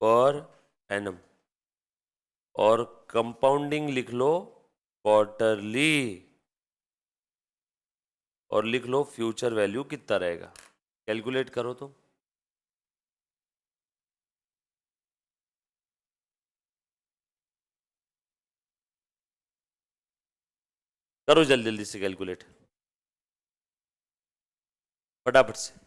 पर एनम। और कंपाउंडिंग लिख लो क्वार्टरली, और लिख लो फ्यूचर वैल्यू कितना रहेगा, कैलकुलेट करो तो। करो जल्दी जल्दी से कैलकुलेट, फटाफट से।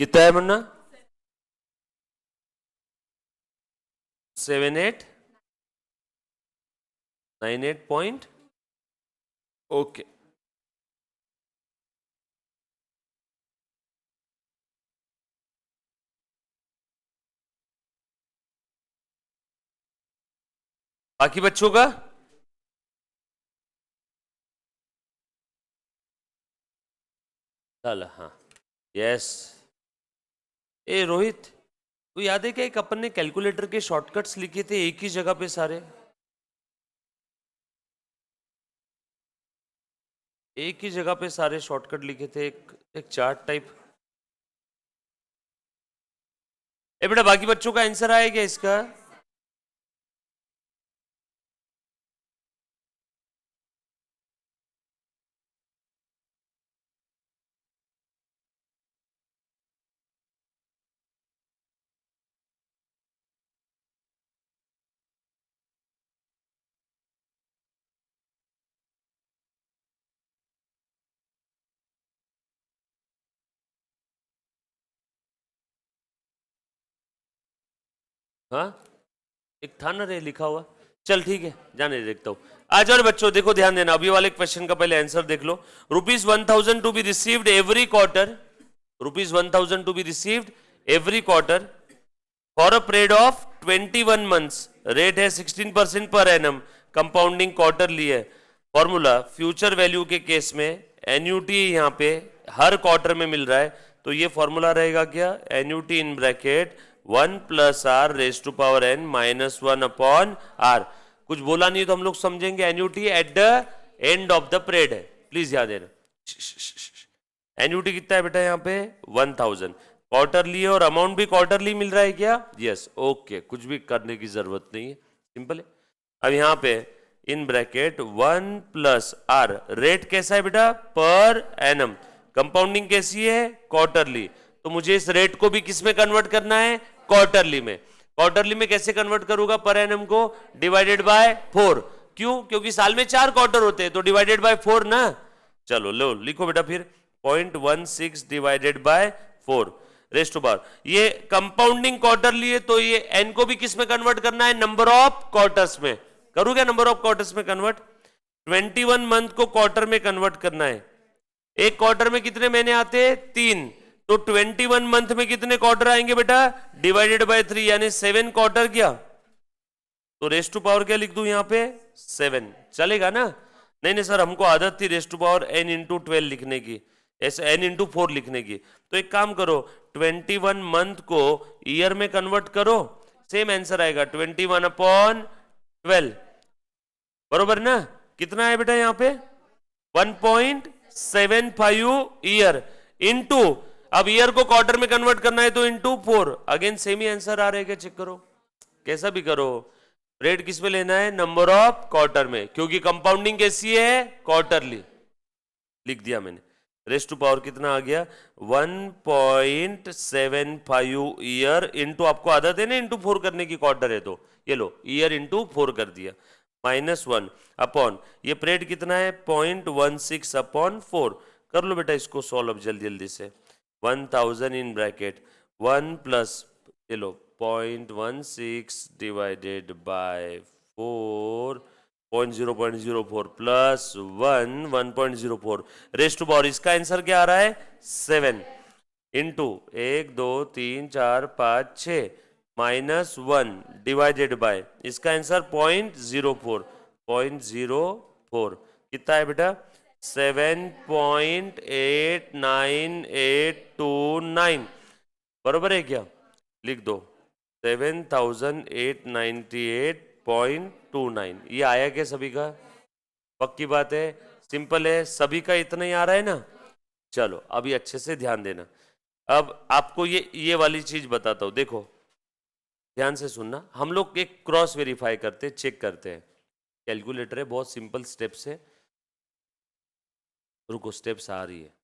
कितना है मुन्ना? 7898 ओके। बाकी बच्चों का चल, हाँ, यस। ए रोहित, तो याद है क्या एक अपन ने कैलकुलेटर के शॉर्टकट्स लिखे थे एक ही जगह पे सारे, एक ही जगह पे सारे शॉर्टकट लिखे थे, एक चार्ट टाइप। ए बेटा, बाकी बच्चों का आंसर आया क्या इसका? हाँ, एक था ना रे लिखा हुआ। चल ठीक है, जाने देखता हूँ। आ जाओ बच्चों, देखो ध्यान देना, अभी वाले क्वेश्चन का पहले आंसर देख लो। ₹1000 to be received every quarter, ₹1000 to be received every quarter for a period of 21 months, rate है 16% पर एनम, कंपाउंडिंग क्वार्टरली है। फॉर्मूला फ्यूचर वैल्यू के केस में एन्यूटी यहाँ पे हर क्वार्टर में मिल रहा है, तो ये फॉर्मूला रहेगा क्या? Annuity in bracket 1 plus R raise to power N minus 1 upon R. कुछ बोला नहीं तो हम लोग समझेंगे annuity at the end of the period है, प्लीज याद देना। एन्यूटी कितना है बेटा यहाँ पे? 1000। क्वार्टरली है और अमाउंट भी क्वार्टरली मिल रहा है क्या? यस, ओके, कुछ भी करने की जरूरत नहीं है, सिंपल है। अब यहाँ पे in bracket 1 plus R, rate कैसा है बेटा? पर एनम। कंपाउंडिंग कैसी है? क्वार्टरली। तो मुझे इस रेट को भी किस में कन्वर्ट करना है? क्वार्टरली में। क्वार्टरली में कैसे कन्वर्ट करूंगा पर एनम को? Divided by 4। क्यों? क्योंकि साल में 4 क्वार्टर होते हैं, तो डिवाइडेड बाय 4 ना। चलो लो लिखो बेटा फिर, 0.16 divided by 4 raised to power. ये कंपाउंडिंग क्वार्टरली है, तो ये एन को भी किस में कन्वर्ट करना है? नंबर ऑफ क्वार्टर्स में। करूं क्या नंबर ऑफ क्वार्टर्स में कन्वर्ट? 21 मंथ को क्वार्टर में कन्वर्ट करना है। एक क्वार्टर में कितने महीने आते हैं? 3। तो 21 मंथ में कितने क्वार्टर आएंगे बेटा? डिवाइडेड बाय 3, यानी 7 क्वार्टर। क्या तो रेस्ट टू पावर क्या लिख दूं यहाँ पे? 7। चलेगा ना? नहीं नहीं सर, हमको आदत थी raised to power n into 12 लिखने की, ऐसे n इंटू 4 लिखने की। तो एक काम करो, 21 मंथ को ईयर में कन्वर्ट करो, सेम आंसर आएगा 21 अपॉन 12, बरोबर ना? कितना है बेटा यहाँ पे 1.75 ईयर इनटू, अब ईयर को क्वार्टर में कन्वर्ट करना है तो इनटू 4, अगेन सेम ही आंसर आ रहा है क्या, चेक करो कैसा भी करो। रेट किस में लेना है, नंबर ऑफ क्वार्टर में, क्योंकि कंपाउंडिंग कैसी है, क्वार्टरली, लिख दिया मैंने। रेस टू पावर कितना आ गया 1.75 ईयर इनटू, आपको आदत है ना इनटू 4 करने की, क्वार्टर है तो ये लो ईयर इनटू 4 कर दिया, -1 अपॉन ये परेट कितना है 0.16 अपॉन 4। कर लो बेटा इसको सॉल्व अब जल्दी जल्दी से। 1000 इन ब्रैकेट 1 प्लस ये लो 0.16 divided by 4 0.04 plus 1 raise to power, इसका आंसर क्या आ रहा है 7 इंटू 1 2 3 4 5 6 -1 डिवाइडेड बाय, इसका आंसर 0.04 कितना है बेटा 7.89829 बरोबर है क्या, लिख दो 7898.29। ये आया क्या सभी का, पक्की बात है, सिंपल है, सभी का इतना ही आ रहा है ना। चलो अभी अच्छे से ध्यान देना, अब आपको ये वाली चीज बताता हूं, देखो ध्यान से सुनना। हम लोग एक क्रॉस वेरीफाई करते, चेक करते हैं, कैलकुलेटर है, बहुत सिंपल स्टेप्स है, रुको स्टेप्स आ रही है।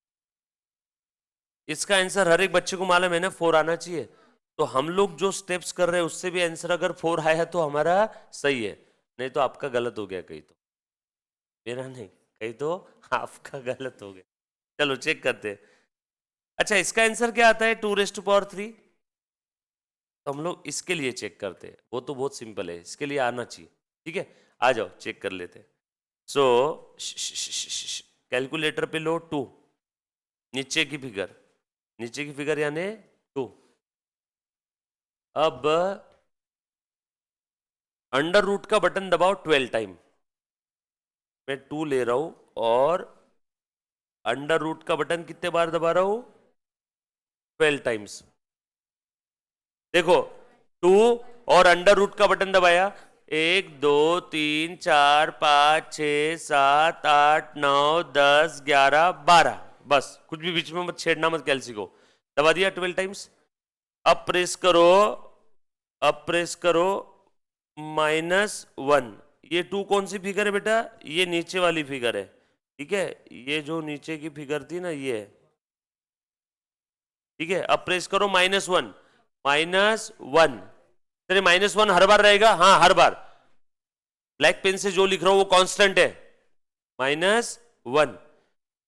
इसका आंसर हर एक बच्चे को मालूम है ना 4 आना चाहिए, तो हम लोग जो स्टेप्स कर रहे हैं उससे भी आंसर अगर 4 आया तो हमारा सही है, नहीं तो आपका गलत हो गया, कहीं तो मेरा नहीं, कहीं तो आपका गलत हो गया। चलो चेक करते हैं। अच्छा इसका आंसर क्या आता है 2⁻3, तो हम लोग इसके लिए चेक करते हैं, वो तो बहुत सिंपल है, इसके लिए आना चाहिए, ठीक है आ जाओ चेक कर लेते हैं। सो कैलकुलेटर पे लो 2, नीचे की फिगर यानी 2, अब अंडर रूट का बटन दबाओ 12 टाइम, मैं 2 ले रहा हूं और अंडर रूट का बटन कितने बार दबा रहा हूं 12 टाइम्स। देखो 2 और अंडर रूट का बटन दबाया, 1 2 3 4 5 6 7 8 9 10 11 12, बस कुछ भी बीच में मत छेड़ना, मत कैलसी को, दबा दिया 12 टाइम्स। अब प्रेस करो -1, ये 2 कौन सी फिगर है बेटा, ये नीचे वाली फिगर है, ठीक है, ये जो नीचे की फिगर थी ना ये, ठीक है। अब प्रेस करो -1, तेरे -1 हर बार रहेगा, हाँ हर बार, ब्लैक पेन से जो लिख रहा हूं वो कांस्टेंट है, -1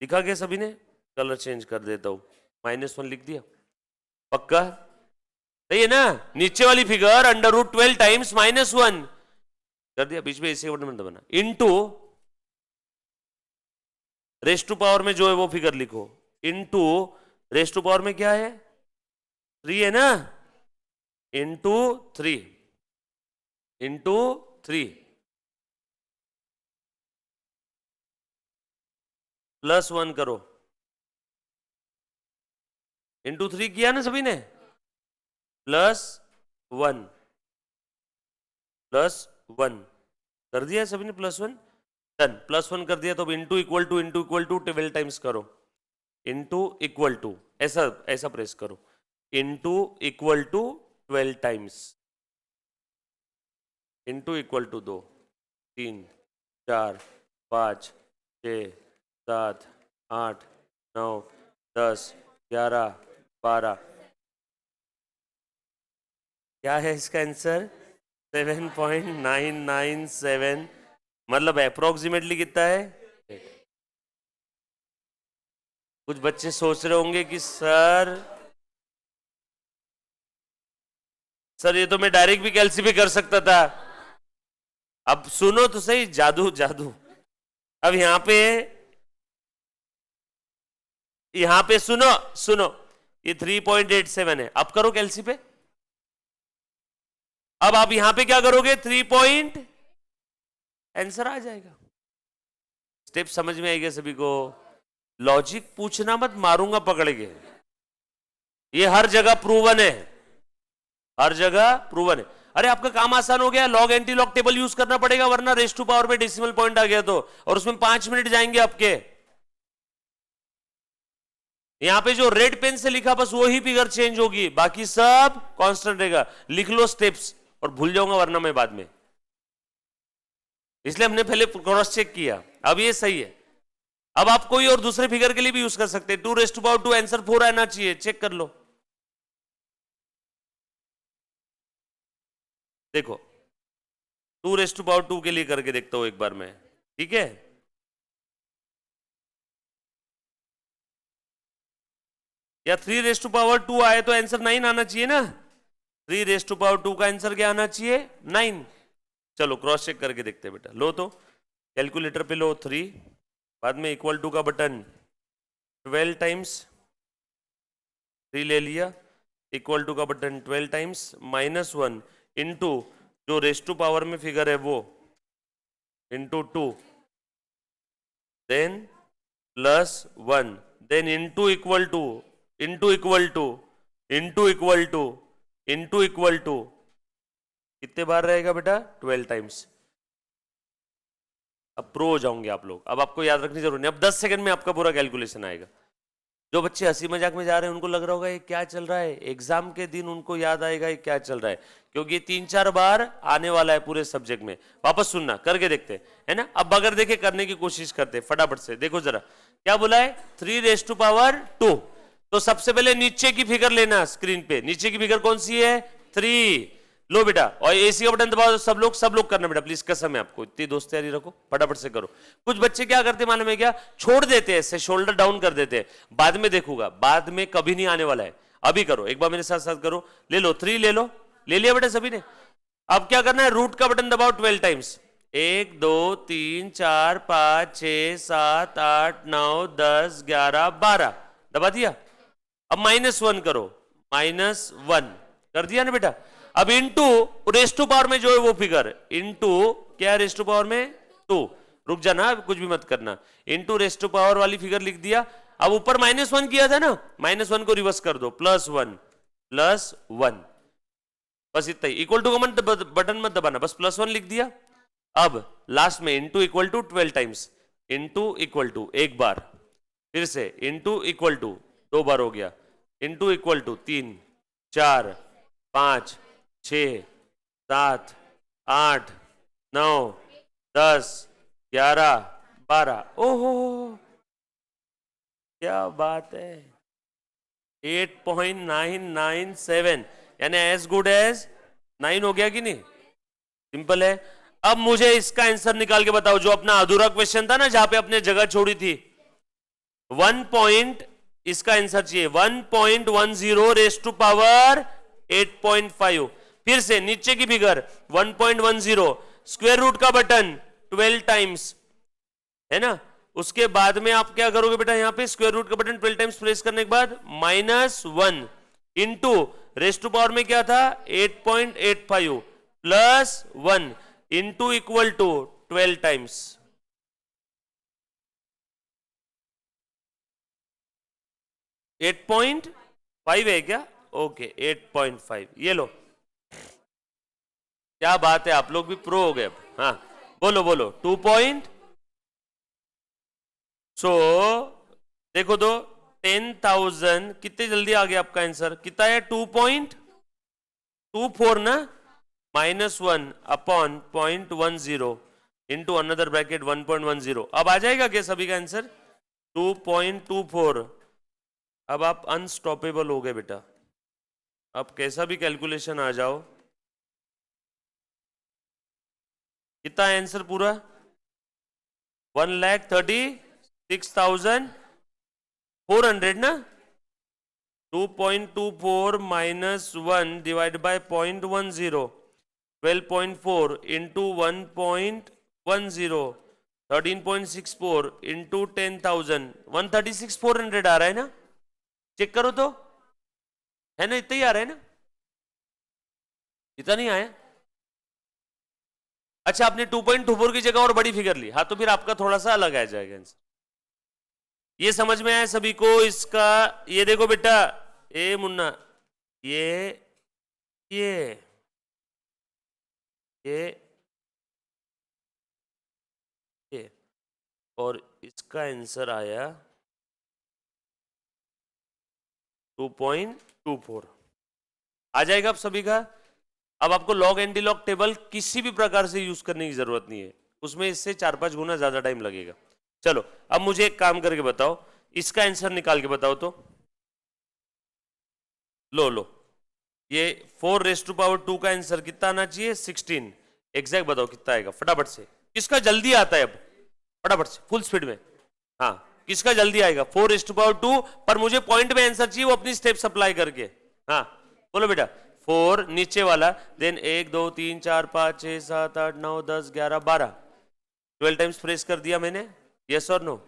लिखा गया सभी ने, कलर चेंज कर देता हूं, -1 लिख दिया, पक्का सही है ना। नीचे वाली फिगर अंडर रूट 12 टाइम्स -1 कर दिया, बीच में इसी बटन दबाना, इनटू रेस टू पावर में जो है वो फिगर लिखो, इनटू रेस टू पावर में क्या है 3 है ना, इनटू 3 +1 करो, इनटू 3 किया ना सभी ने, +1 कर दिया सभी ने, +1 डन, +1 कर दिया, तो इनटू इक्वल टू 12 टाइम्स करो, इनटू इक्वल टू ऐसा प्रेस करो, into equal to 12 times, into equal to 2 3 4 5 6 7 8 9 10 11 12, क्या है इसका आंसर 7.997, मतलब अप्रोक्सीमेटली कितना है। कुछ बच्चे सोच रहे होंगे कि सर ये तो मैं डायरेक्ट भी कैलसी पे कर सकता था, अब सुनो तो सही, जादू अब यहां पे सुनो ये 3.87 है, अब करो कैलसी पे, अब आप यहां पे क्या करोगे 3 आंसर आ जाएगा। स्टेप समझ में आएगा सभी को, लॉजिक पूछना मत, मारूंगा पकड़ के, ये हर जगह प्रूवन है, अरे आपका काम आसान हो गया, log anti log table use करना पड़ेगा, वरना रेस टू पावर में डेसिमल पॉइंट आ गया तो, और उसमें 5 मिनट जाएंगे आपके। यहां पे जो रेड पेन से लिखा बस वो ही फिगर चेंज होगी, बाकी सब कांस्टेंट रहेगा। लिख लो स्टेप्स, और भूल जाऊंगा वरना मैं बाद में, इसलिए हमने पहले क्रॉस चेक किया। अब ये सही है। अब आप कोई और दूसरे फिगर के लिए भी यूज कर सकते हैं। 2 आंसर 4 आना चाहिए, चेक कर लो। देखो 2 के लिए करके देखता हूं एक बार मैं, ठीक है। या 3 आए तो आंसर 9 आना चाहिए ना। 3 का आंसर क्या आना चाहिए? 9। चलो क्रॉस चेक करके देखते हैं बेटा। लो तो कैलकुलेटर पे लो 3, बाद में इक्वल टू का बटन 12 टाइम्स 3 ले लिया, इक्वल टू का बटन 12 टाइम्स -1 इंटू जो रेस टू पावर में फिगर है वो into 2, then +1, then into equal to into equal to into equal to into equal to, कितने बार रहेगा बेटा? 12 टाइम्स। अब प्रो हो जाओगे आप लोग। अब आपको याद रखने की जरूरत नहीं, अब 10 सेकंड में आपका पूरा कैलकुलेशन आएगा। जो बच्चे हंसी मजाक में जा रहे हैं उनको लग रहा होगा ये क्या चल रहा है, एग्जाम के दिन उनको याद आएगा ये क्या चल रहा है, क्योंकि ये 3-4 बार आने वाला है पूरे सब्जेक्ट में। वापस सुनना, करके देखते है ना। अब बगैर देखे करने की कोशिश करते, फटाफट से देखो जरा क्या बोला है। 3 तो सबसे पहले नीचे की फिगर लेना स्क्रीन पे। नीचे की फिगर कौन सी है? 3। लो बेटा, और एसी का बटन दबाओ सब लोग करना बेटा प्लीज, कसम है आपको, इतनी दोस्त यारी रखो, फटाफट से करो। कुछ बच्चे क्या करते मालूम है क्या? छोड़ देते हैं ऐसे, शोल्डर डाउन कर देते हैं, बाद में देखूंगा, बाद में कभी नहीं आने वाला है। अभी करो, एक बार मेरे साथ साथ करो। ले लो 3, ले लो, ले लिया बेटा सभी ने। अब क्या करना है? रूट का बटन दबाओ 12 टाइम्स। 1 2 3 4 5 6 7 8 9 10 11 12 दबा दिया। अब -1 करो, -1 कर दिया ना बेटा। अब इंटू रेस टू पावर में जो है वो फिगर, इंटू क्या रेस टू पावर में 2, रुक जाना कुछ भी मत करना, इंटू रेस टू पावर वाली फिगर लिख दिया। अब ऊपर -1 किया था ना, -1 को रिवर्स कर दो, +1 +1, बस इतना ही। इक्वल टू का बटन मत दबाना, बस +1 लिख दिया। अब लास्ट में into equal to 12 times, into equal to एक बार, फिर से इंटू इक्वल टू 2 बार हो गया, इंटू इक्वल टू 3 4 5 6 7 8 9 10 11 12। ओहो क्या बात है, 8.997 यानी एज गुड एज 9 हो गया कि नहीं? सिंपल है। अब मुझे इसका आंसर निकाल के बताओ, जो अपना अधूरा क्वेश्चन था ना जहां पे अपने जगह छोड़ी थी। 1 इसका आंसर चाहिए 1.10 रेस टू पावर 8.5। फिर से नीचे की फिगर 1.10, स्क्वायर रूट का बटन 12 टाइम्स, है ना। उसके बाद में आप क्या करोगे बेटा? यहां पे स्क्वायर रूट का बटन 12 टाइम्स प्रेस करने के बाद -1 इंटू रेस टू पावर में क्या था? 8.85 +1 इंटू इक्वल टू 12 टाइम्स। 8.5 है क्या? ओके 8.5, ये लो। क्या बात है, आप लोग भी प्रो हो गए। हाँ बोलो बोलो 2 पॉइंट। सो देखो तो 10,000 कितने जल्दी आ गया आपका आंसर? कितना है? 2.24 ना, -1 अपॉन 0.10 इंटू अनदर ब्रैकेट 1.10। अब आ जाएगा क्या सभी का आंसर? 2.24। अब आप अनस्टॉपेबल हो गए बेटा, अब कैसा भी कैलकुलेशन आ जाओ। कितना आंसर पूरा? 1,36,400 ना। 2.24 -1 डिवाइड बाय 0.10, 12.4 इंटू 1.10, 13.64 इंटू 10,000, 136,400 आ रहा है ना? चेक करो तो, है ना? इतना ही आ रहा है ना? इतना नहीं आया? अच्छा, आपने 2.24 की जगह और बड़ी फिगर ली, हाँ तो फिर आपका थोड़ा सा अलग आ जाएगा आंसर। ये समझ में आया सभी को इसका? ये देखो बेटा, ए मुन्ना, ये ये और इसका आंसर आया 2.24 आ जाएगा आप सभी का। अब आपको लॉग एंटी लॉग टेबल किसी भी प्रकार से यूज करने की जरूरत नहीं है, उसमें इससे 4-5 गुना ज्यादा टाइम लगेगा। चलो अब मुझे एक काम करके बताओ, इसका आंसर निकाल के बताओ तो। लो ये 4⁻² का आंसर कितना आना चाहिए? 16। एग्जैक्ट बताओ कितना आएगा फटाफट से। किसका जल्दी आता है अब? फटाफट से फुल स्पीड में। हाँ किसका जल्दी आएगा? 4⁻²। पर मुझे पॉइंट में आंसर चाहिए, वो अपनी स्टेप सप्लाई करके। हाँ बोलो बेटा। 4 नीचे वाला, देन 1 2 3 4 5 6 7 8 9 10 11 12 12 टाइम्स प्रेस कर दिया मैंने। यस और no?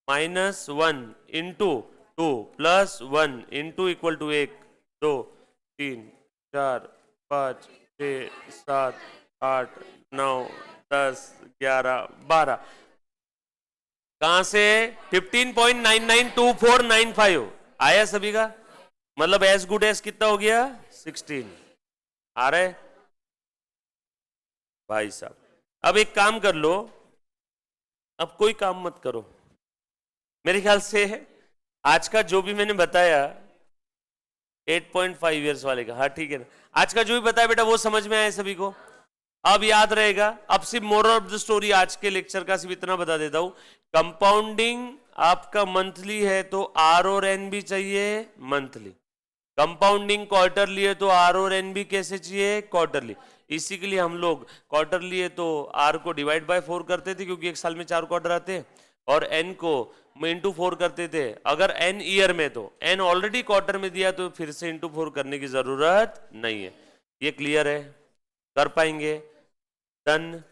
-1 into 2 +1 into equal to 1 2 3 4 5 6 7 8 9 10 11 12 कहां से? 15.992495 आया सभी का? मतलब एज गुड एज कितना हो गया? 16 आ रहे भाई साहब। अब एक काम कर लो, अब कोई काम मत करो, मेरे ख्याल से आज का जो भी मैंने बताया 8.5 ईयर्स वाले का, हाँ ठीक है ना, आज का जो भी बताया बेटा वो समझ में आया सभी को? अब याद रहेगा। अब सिर्फ मोरल ऑफ द स्टोरी आज के लेक्चर का सिर्फ इतना बता देता हूं, कंपाउंडिंग आपका मंथली है तो आर और एन भी चाहिए मंथली, कंपाउंडिंग क्वार्टरली है तो आर और एन भी कैसे चाहिए? क्वार्टरली। इसी के लिए हम लोग क्वार्टरली है तो आर को डिवाइड बाय 4 करते थे, क्योंकि एक साल में 4 क्वार्टर आते हैं, और एन को इंटू 4 करते थे। अगर एन ईयर में, तो एन ऑलरेडी क्वार्टर में दिया तो फिर से इंटू 4 करने की जरूरत नहीं है। ये क्लियर है? कर पाएंगे? डन।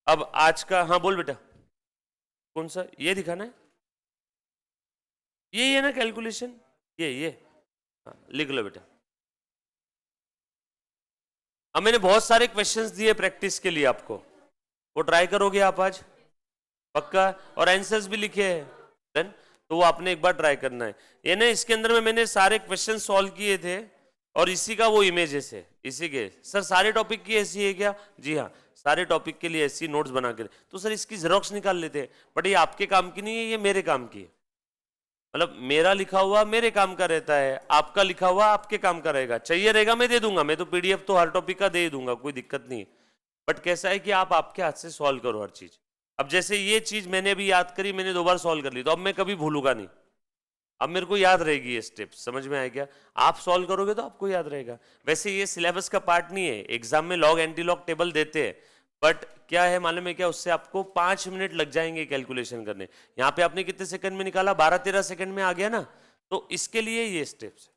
अब आज का, हाँ बोल बेटा। कौन सा? ये दिखाना है, ये है ना कैलकुलेशन, ये हाँ, लिख लो बेटा। अब मैंने बहुत सारे क्वेश्चंस दिए प्रैक्टिस के लिए आपको, वो ट्राई करोगे आप आज पक्का? और आंसर्स भी लिखे हैं देन, तो वो आपने एक बार ट्राई करना है। ये ना इसके अंदर में मैंने सारे क्वेश्चन सॉल्व किए थे, और इसी का वो इमेजेस है, इसी के। सर सारे टॉपिक की ऐसी है क्या? जी हाँ, सारे टॉपिक के लिए ऐसी नोट्स बना कर। तो सर इसकी जेरोक्स निकाल लेते हैं, बट ये आपके काम की नहीं है, ये मेरे काम की है। मतलब मेरा लिखा हुआ मेरे काम का रहता है, आपका लिखा हुआ आपके काम का रहेगा। चाहिए रहेगा मैं दे दूंगा, मैं तो पीडीएफ तो हर टॉपिक का दे ही दूंगा, कोई दिक्कत नहीं है। बट कैसा है कि आप आपके हाथ से सॉल्व करो हर चीज। अब जैसे ये चीज मैंने अभी याद करी, मैंने 2 बार सॉल्व कर ली, तो अब मैं कभी भूलूंगा नहीं, अब मेरे को याद रहेगी ये स्टेप। समझ में आया क्या? आप सॉल्व करोगे तो आपको याद रहेगा। वैसे ये सिलेबस का पार्ट नहीं है, एग्जाम में लॉग एंटी लॉग टेबल देते हैं, बट क्या है मालूम है क्या, उससे आपको 5 मिनट लग जाएंगे कैलकुलेशन करने। यहाँ पे आपने कितने सेकंड में निकाला? 12-13 सेकंड में आ गया ना, तो इसके लिए ये स्टेप्स।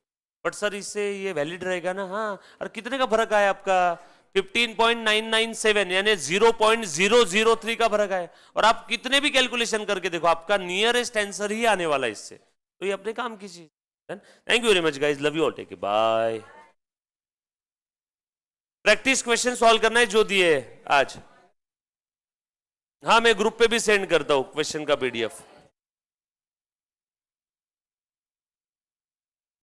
बट सर इससे ये वैलिड रहेगा ना? हाँ। और कितने का फर्क आया आपका? 15.997 यानी 0.003 का फर्क आया। और आप कितने भी कैलकुलेशन करके देखो, आपका नियरेस्ट आंसर ही आने वाला है इससे। तो ये अपने काम की चीज। Thank you very much guys, love you all, take bye. Practice question solve करना है जो दिए आज। हाँ मैं ग्रुप पे भी सेंड करता हूं क्वेश्चन का पीडीएफ।